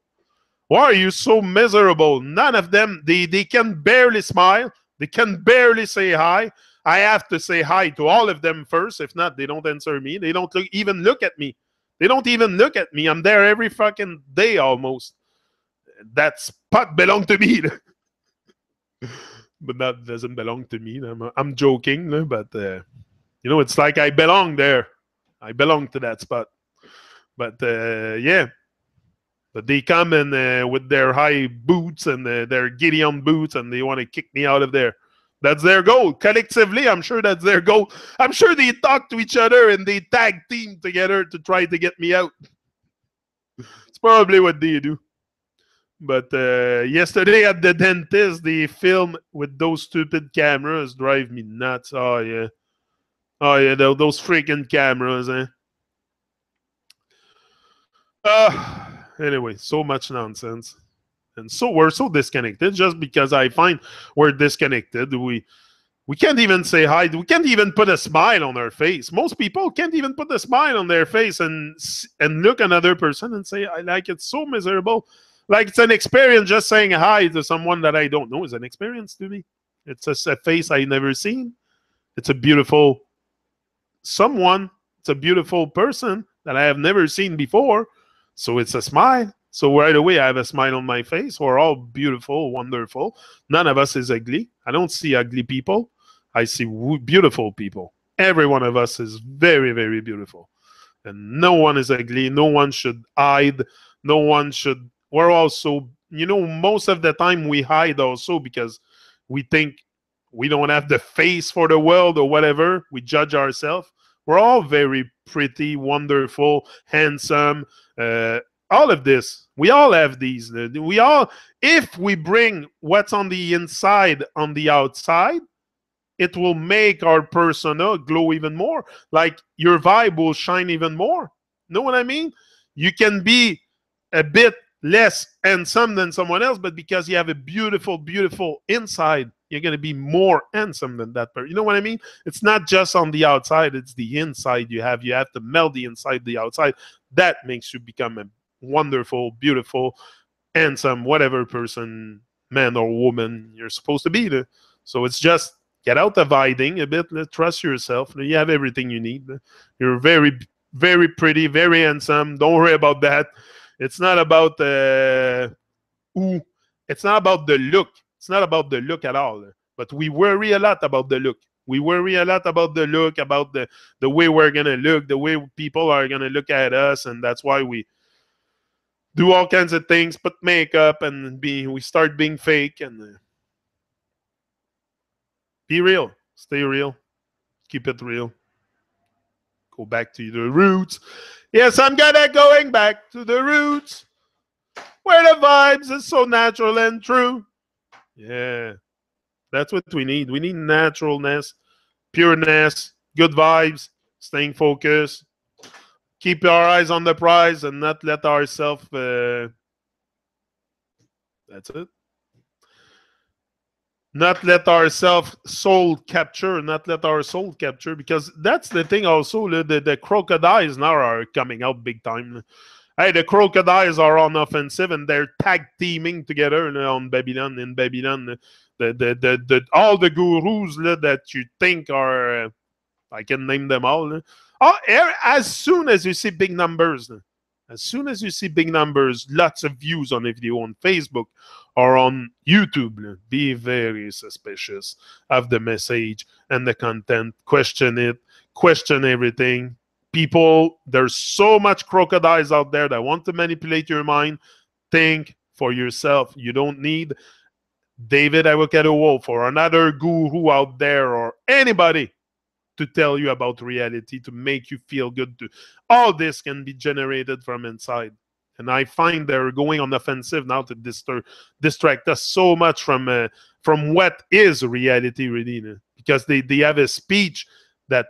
Why are you so miserable? None of them, they can barely smile. They can barely say hi. I have to say hi to all of them first. If not, they don't answer me. They don't even look at me. They don't even look at me. I'm there every fucking day almost. That spot belongs to me. But that doesn't belong to me. I'm joking, but you know, it's like I belong there. I belong to that spot. But yeah. But they come and with their high boots and their Gideon boots, and they want to kick me out of there. That's their goal. Collectively, I'm sure that's their goal. I'm sure they talk to each other and they tag team together to try to get me out. It's probably what they do. But yesterday at the dentist, they filmed with those stupid cameras. Drive me nuts. Oh, yeah. Oh, yeah, those freaking cameras, eh? Anyway, so much nonsense. And so we're so disconnected just because I find we're disconnected. We can't even say hi. We can't even put a smile on our face. Most people can't even put a smile on their face and look another person and say, I like it. So miserable. Like it's an experience. Just saying hi to someone that I don't know is an experience to me. It's a face I never seen. It's a beautiful someone. It's a beautiful person that I have never seen before. So it's a smile. So right away, I have a smile on my face. We're all beautiful, wonderful. None of us is ugly. I don't see ugly people. I see beautiful people. Every one of us is very, very beautiful. And no one is ugly. No one should hide. No one should. We're also, you know, most of the time we hide also because we think We don't have the face for the world or whatever. We judge ourselves. We're all very pretty, wonderful, handsome. Uh, all of this. We all have these. We all, if we bring what's on the inside on the outside, it will make our persona glow even more. Like your vibe will shine even more. Know what I mean? You can be a bit less handsome than someone else, but because you have a beautiful, beautiful inside, you're going to be more handsome than that person. You know what I mean? It's not just on the outside, it's the inside you have. You have to meld the inside, the outside. That makes you become a wonderful, beautiful, handsome, whatever person, man or woman you're supposed to be. So it's just get out of hiding a bit. Trust yourself. You have everything you need. You're very, very pretty, very handsome. Don't worry about that. It's not about who. It's not about the look. It's not about the look at all. But we worry a lot about the look. We worry a lot about the look, about the way we're gonna look, the way people are gonna look at us, and that's why we do all kinds of things, put makeup, and we start being fake and be real. Stay real. Keep it real. Go back to the roots. Yes, I'm going back to the roots where the vibes is so natural and true. Yeah, that's what we need. We need naturalness, pureness, good vibes, staying focused. Keep our eyes on the prize and not let ourselves. That's it. Not let ourselves not let our soul capture, because that's the thing also. The crocodiles now are coming out big time. Hey, the crocodiles are on offensive and they're tag teaming together on Babylon. In Babylon, all the gurus that you think are, I can name them all. As soon as you see big numbers, lots of views on a video on Facebook or on YouTube, be very suspicious of the message and the content. Question it, question everything. People, there's so much crocodiles out there that want to manipulate your mind. Think for yourself. You don't need David Avocado Wolf or another guru out there or anybody to tell you about reality, to make you feel good. All this can be generated from inside. And I find they're going on offensive now to distract us so much from what is reality, really. Because they have a speech that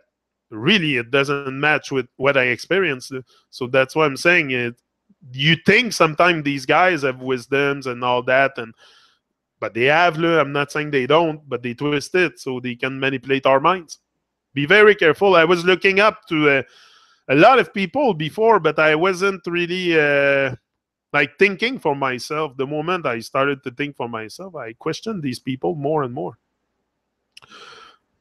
really it doesn't match with what I experienced. So that's why I'm saying it. You think sometimes these guys have wisdoms and all that, but they have. I'm not saying they don't, but they twist it so they can manipulate our minds. Be very careful. I was looking up to a lot of people before, but I wasn't really like thinking for myself. The moment I started to think for myself, I questioned these people more and more.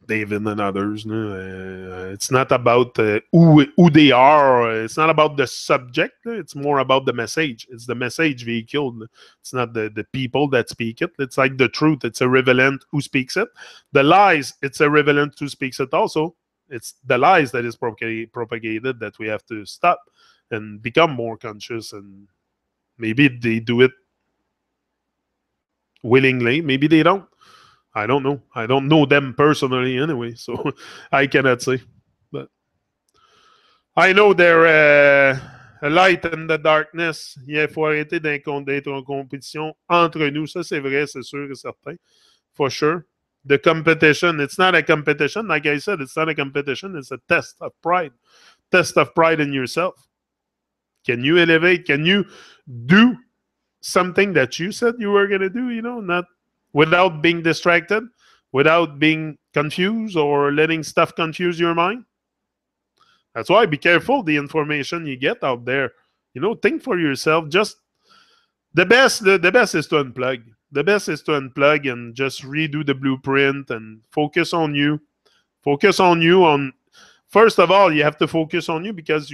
David and others. It's not about who they are. It's not about the subject. It's more about the message. It's the message vehicled. It's not the people that speak it. It's like the truth. It's irrelevant who speaks it. The lies, it's irrelevant who speaks it also. It's the lies that is propagated that we have to stop and become more conscious. And maybe they do it willingly. Maybe they don't. I don't know. I don't know them personally anyway, so I cannot say. But I know they're a light in the darkness. Il faut arrêter d'être en compétition entre nous. Ça, c'est vrai, c'est sûr et certain. For sure. The competition, it's not a competition. Like I said, it's not a competition. It's a test of pride. Test of pride in yourself. Can you elevate? Can you do something that you said you were going to do, not without being distracted, without being confused or letting stuff confuse your mind? That's why be careful the information you get out there. Think for yourself. Just the best is to unplug. The best is to unplug and just redo the blueprint and focus on you. Focus on you. First of all, you have to focus on you because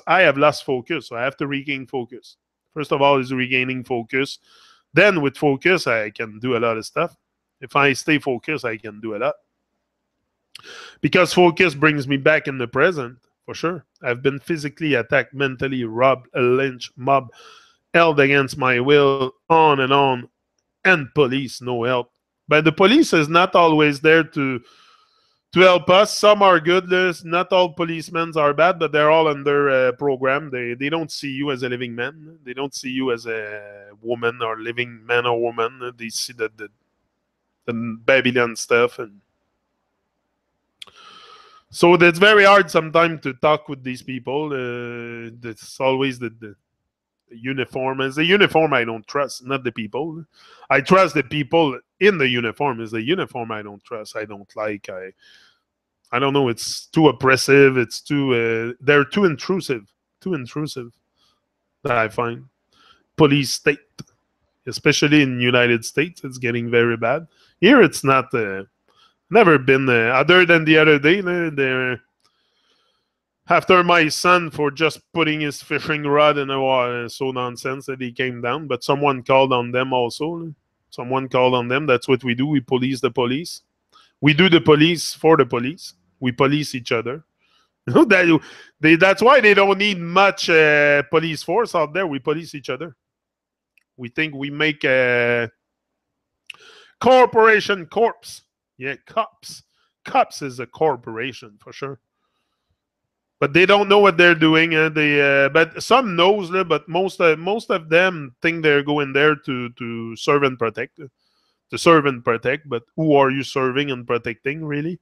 I have lost focus, so I have to regain focus. First of all is regaining focus. Then with focus, I can do a lot of stuff. If I stay focused, I can do a lot. Because focus brings me back in the present, for sure. I've been physically attacked, mentally robbed, a lynch mob, held against my will, on, and police, no help. But the police is not always there to help us. Some are good. Not all policemen are bad, but they're all under program. They don't see you as a living man. They don't see you as a woman or living man or woman. They see the Babylon stuff. And so it's very hard sometimes to talk with these people. It's always the uniform. It's the uniform I don't trust, not the people. I trust the people in the uniform. It's the uniform I don't trust. I don't like. I don't know. It's too oppressive. It's too. They're too intrusive. Too intrusive. That I find. Police state, especially in United States, it's getting very bad. Here, it's not. Never been. Other than the other day, they're after my son for just putting his fishing rod in the water. So nonsense that he came down. But someone called on them also. Someone called on them. That's what we do. We police the police. We do the police for the police. We police each other. That's why they don't need much police force out there. We police each other. We think we make a corporation corpse. Yeah, cops. Cops is a corporation for sure. But they don't know what they're doing. But some knows, but most of them think they're going there to serve and protect. To serve and protect, but who are you serving and protecting, really?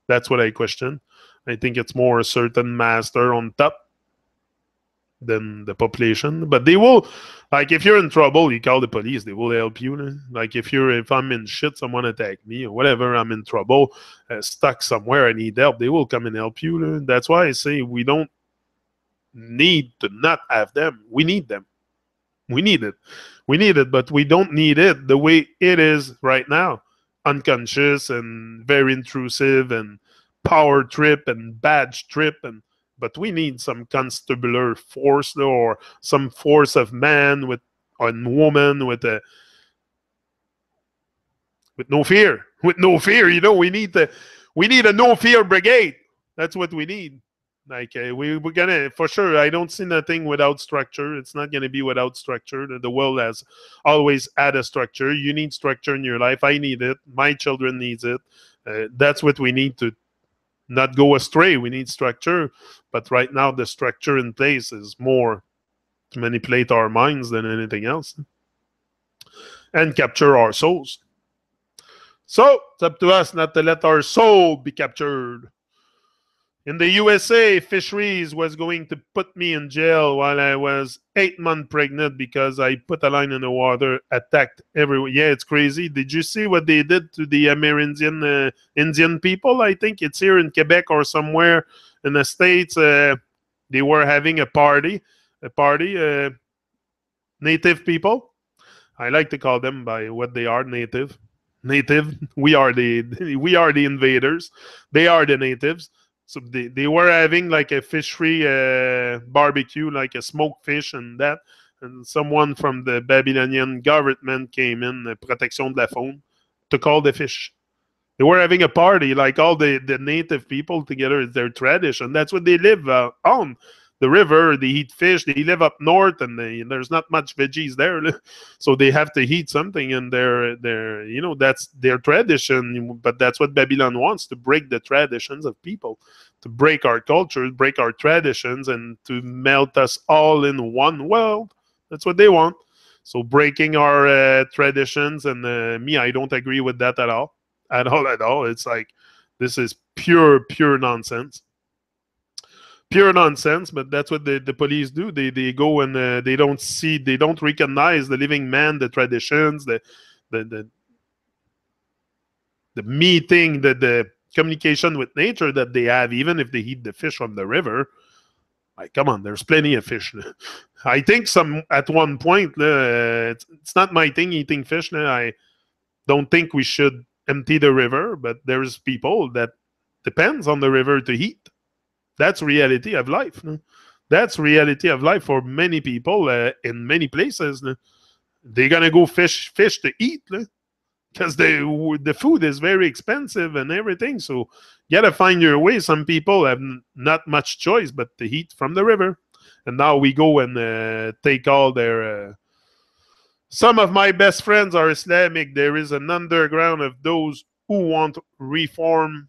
That's what I question. I think it's more a certain master on top than the population. But they will, like, if you're in trouble, you call the police. They will help you. Like, if I'm in shit, someone attack me or whatever, I'm in trouble, stuck somewhere, I need help, they will come and help you. That's why I say we don't need to not have them. We need them. We need it. We need it, but we don't need it the way it is right now. Unconscious and very intrusive and power trip and badge trip. But we need some constabulary force or some force of man and woman with no fear. With no fear, we need a no fear brigade. That's what we need. Like we're gonna, for sure. I don't see nothing without structure. It's not gonna be without structure. The world has always had a structure. You need structure in your life. I need it. My children needs it. That's what we need to not go astray. We need structure. But right now, the structure in place is more to manipulate our minds than anything else, and capture our souls. So it's up to us not to let our soul be captured. In the USA, fisheries was going to put me in jail while I was 8 months pregnant because I put a line in the water, attacked everywhere. Yeah, it's crazy. Did you see what they did to the Amerindian Indian people? I think it's here in Quebec or somewhere in the States. They were having a party, native people. I like to call them by what they are, native. We are the invaders. They are the natives. So they were having like a fish-free barbecue, like a smoked fish and that. And someone from the Babylonian government came in, Protection de la Faune, to call the fish. They were having a party, like all the native people together. It's their tradition. That's what they live on. The river, they eat fish. They live up north, and there's not much veggies there, so they have to eat something. And that's their tradition. But that's what Babylon wants, to break the traditions of people, to break our cultures, break our traditions, and to melt us all in one world. That's what they want. So breaking our traditions, and me, I don't agree with that at all. At all. It's like, this is pure nonsense. Pure nonsense, but that's what the police do. They go and they don't recognize the living man, the traditions, the meeting, the communication with nature that they have, even if they eat the fish from the river. Like, come on, there's plenty of fish. I think at one point, it's not my thing eating fish. I don't think we should empty the river, but there's people that depends on the river to eat. That's reality of life. That's reality of life for many people in many places. They're gonna go fish to eat because the food is very expensive and everything. So you gotta find your way. Some people have not much choice but to eat from the river. And now we go and take all their Some of my best friends are Islamic. There is an underground of those who want reform,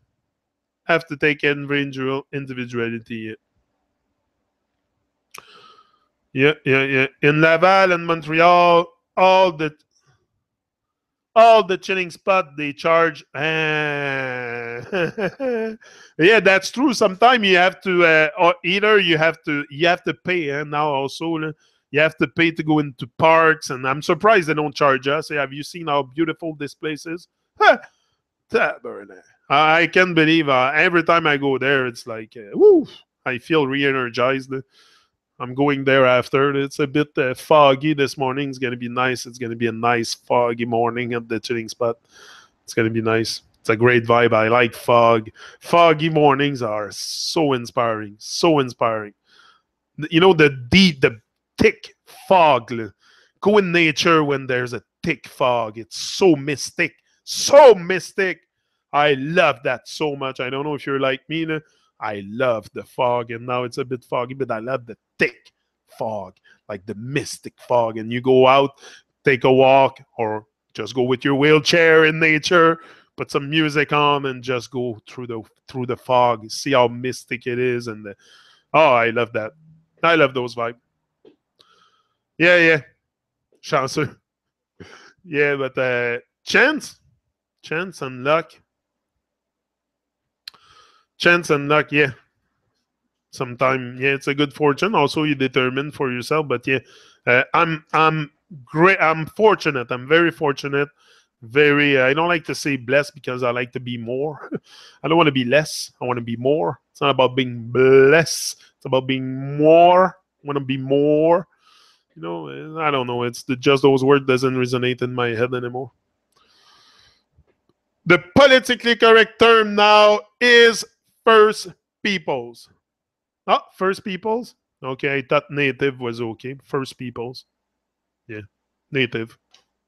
have to take individuality. Yeah, yeah, yeah. In Laval and Montreal, all the all the chilling spot they charge. Yeah, that's true. Sometimes you have to or either you have to pay now also. You have to pay to go into parks, and I'm surprised they don't charge us. Have you seen how beautiful this place is? I can't believe every time I go there, it's like, woo, I feel re-energized. I'm going there after. It's a bit foggy this morning. It's going to be nice. It's going to be a nice foggy morning at the chilling spot. It's going to be nice. It's a great vibe. I like fog. Foggy mornings are so inspiring. So inspiring. You know, the thick fog. Go in nature when there's a thick fog. It's so mystic. So mystic. I love that so much. I don't know if you're like me. I love the fog, and now it's a bit foggy, but I love the thick fog, like the mystic fog. And you go out, take a walk, or just go with your wheelchair in nature, put some music on, and just go through the fog. See how mystic it is, and oh, I love that. I love those vibes. Yeah, yeah, chanceux. Yeah, but chance and luck, chance and luck. Yeah, sometimes, yeah, it's a good fortune. Also, you determine for yourself. But yeah, I'm great. I'm fortunate. I'm very fortunate. Very. I don't like to say blessed because I like to be more. I don't want to be less. I want to be more. It's not about being blessed. It's about being more. I want to be more. I don't know. It's just those words doesn't resonate in my head anymore. The politically correct term now is First Peoples. Oh, First Peoples? Okay, I thought Native was okay. First Peoples. Yeah, Native.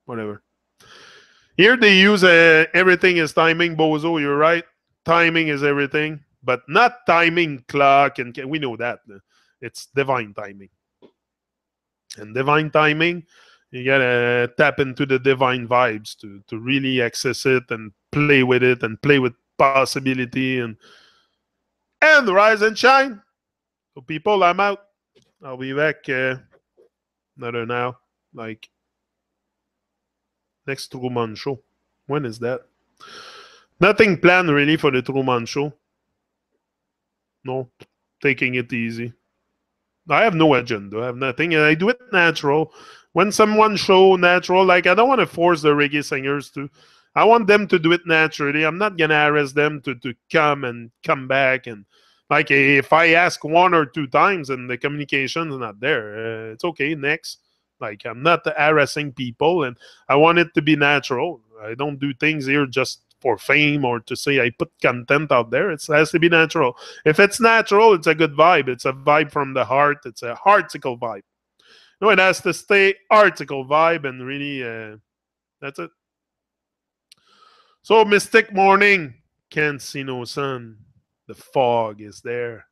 Whatever. Here they use everything is timing, Bozo. You're right. Timing is everything, but not timing clock. And we know that. It's divine timing. And divine timing, you gotta tap into the divine vibes to really access it and play with it and play with possibility and rise and shine. So people, I'm out. I'll be back another now, like next Truman show. When is that? Nothing planned really for the Truman show. No, taking it easy. I have no agenda. I have nothing, and I do it natural. When someone show natural, like I don't want to force the reggae singers to. I want them to do it naturally. I'm not gonna harass them to come and come back and like if I ask one or two times and the communication is not there, it's okay. Next, like I'm not harassing people, and I want it to be natural. I don't do things here just for fame or to say I put content out there. It has to be natural. If it's natural, it's a good vibe. It's a vibe from the heart. It's a heartical vibe. No, it has to stay article vibe and really, that's it. So, Mystic Morning, can't see no sun. The fog is there.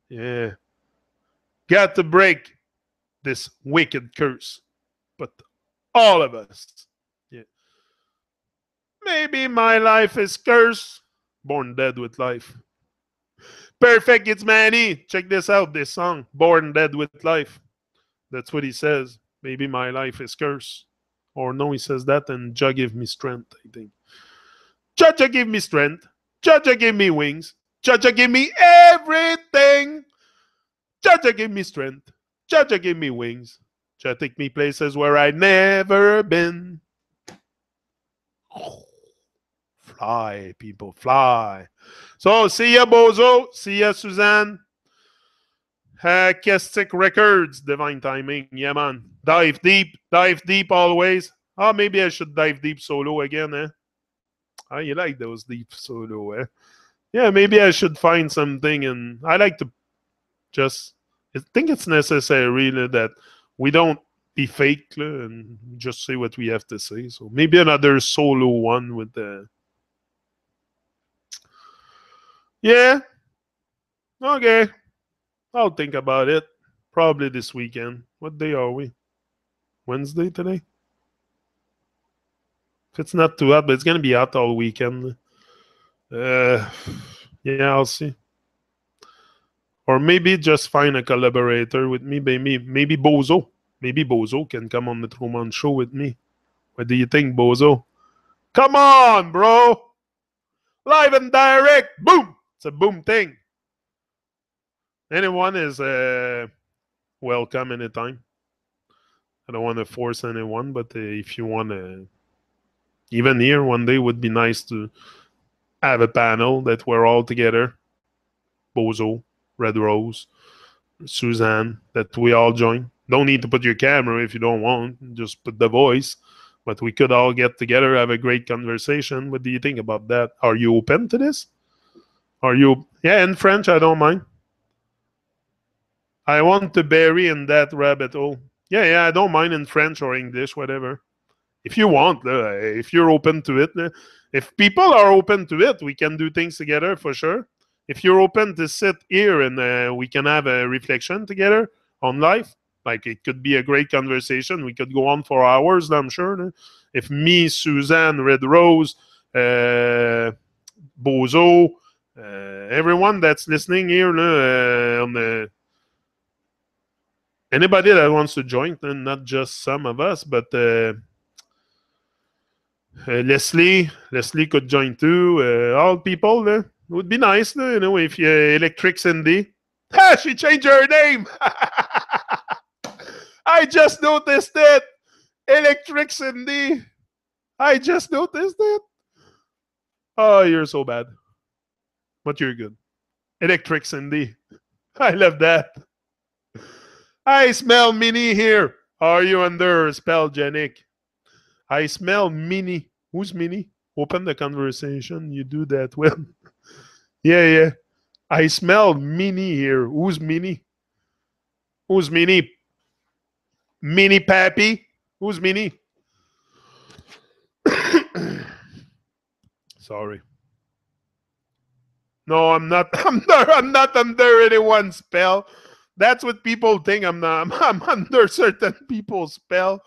Yeah. Got to break this wicked curse. But all of us, yeah. Maybe my life is cursed. Born dead with life. Perfect, it's Manny. Check this out, this song. Born dead with life. That's what he says. Maybe my life is cursed. Or no, he says that, and Jah give me strength, I think. Jah give me strength. Jah give me wings. Jah give me everything. Jah give me strength. Jah give me wings. Jah take me places where I never been. Fly, people, fly. So, see ya, Bozo. See ya, Suzanne. Kestic Records, divine timing. Yeah, man. Dive deep always. Oh, maybe I should dive deep solo again, eh? Oh, you like those deep solo, eh? Yeah, maybe I should find something, and I like to just. I think it's necessary, really, that we don't be fake and just say what we have to say. So maybe another solo one with the. Yeah. Okay. I'll think about it. Probably this weekend. What day are we? Wednesday today? If it's not too hot, but it's gonna be hot all weekend. Yeah, I'll see. Or maybe just find a collaborator with me. Maybe Bozo. Maybe Bozo can come on the Truman Show with me. What do you think, Bozo? Come on, bro. Live and direct. Boom. It's a boom thing. Anyone is welcome anytime. I don't want to force anyone, but if you want to, even here one day would be nice to have a panel that we're all together. Bozo, Red Rose, Suzanne, that we all join. Don't need to put your camera if you don't want. Just put the voice. But we could all get together, have a great conversation. What do you think about that? Are you open to this? Are you? Yeah, in French, I don't mind. I want to bury in that rabbit hole. Yeah, I don't mind in French or English, whatever. If you want, if you're open to it. If people are open to it, we can do things together for sure. If you're open to sit here and we can have a reflection together on life, like it could be a great conversation. We could go on for hours, I'm sure. If me, Suzanne, Red Rose, Bozo, everyone that's listening here on the anybody that wants to join, not just some of us, but Leslie could join too. All people, it would be nice, if you Electric Cindy. She changed her name. I just noticed it. Electric Cindy. I just noticed it. Oh, you're so bad. But you're good. Electric Cindy. I love that. I smell Minnie here. Are you under spellgenic? I smell Minnie. Who's Minnie? Open the conversation. You do that well. Yeah. I smell Minnie here. Who's Minnie? Who's Minnie? Minnie Pappy? Who's Minnie? Sorry. No, I'm not. I'm not under anyone's spell. That's what people think. I'm not. I'm under certain people's spell.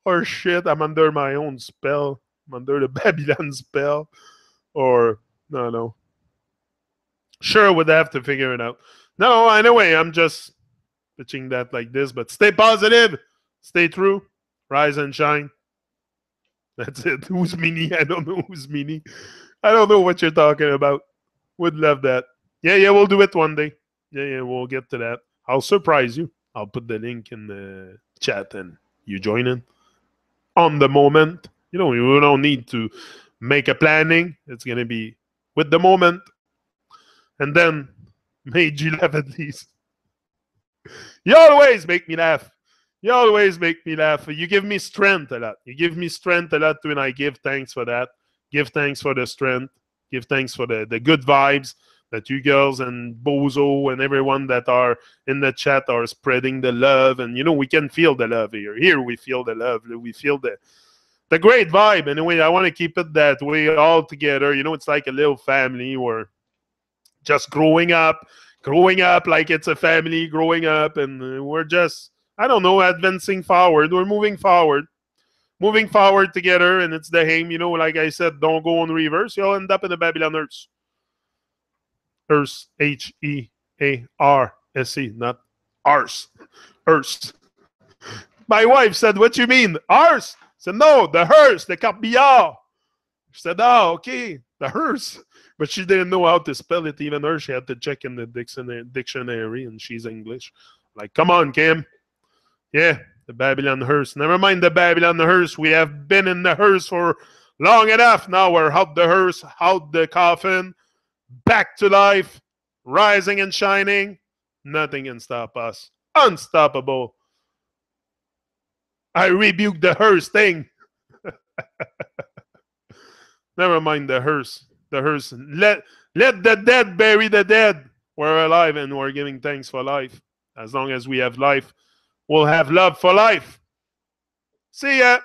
Or shit, I'm under my own spell. I'm under the Babylon spell. Or no. Sure, would have to figure it out. No, anyway, I'm just pitching that like this. But stay positive. Stay true. Rise and shine. That's it. Who's Minnie? I don't know who's Minnie. I don't know what you're talking about. Would love that. Yeah, we'll do it one day. Yeah, we'll get to that. I'll surprise you. I'll put the link in the chat and you join in. On the moment. You don't need to make a planning. It's going to be with the moment. And then, made you laugh at least. You always make me laugh. You always make me laugh. You give me strength a lot. You give me strength a lot, and I give thanks for that. Give thanks for the strength. Give thanks for the good vibes that you girls and Bozo and everyone that are in the chat are spreading the love. And, we can feel the love here. Here we feel the love. We feel the great vibe. Anyway, I want to keep it that way all together. It's like a little family or just growing up like it's a family growing up. And we're just, I don't know, advancing forward. We're moving forward together. And it's the aim, like I said, don't go on reverse. You'll end up in the Babylon Earth. Earth, Hearse, not arse. Earth. My wife said, what you mean? Arse? I said, no, the hearse, the corbillard. She said, oh, okay, the hearse. But she didn't know how to spell it. Even her, she had to check in the dictionary, and she's English. Like, come on, Kim. Yeah, the Babylon hearse. Never mind the Babylon hearse. We have been in the hearse for long enough. Now we're out the hearse, out the coffin. Back to life, rising and shining. Nothing can stop us. Unstoppable. I rebuke the hearse thing. Never mind the hearse. The hearse. Let the dead bury the dead. We're alive and we're giving thanks for life. As long as we have life, we'll have love for life. See ya.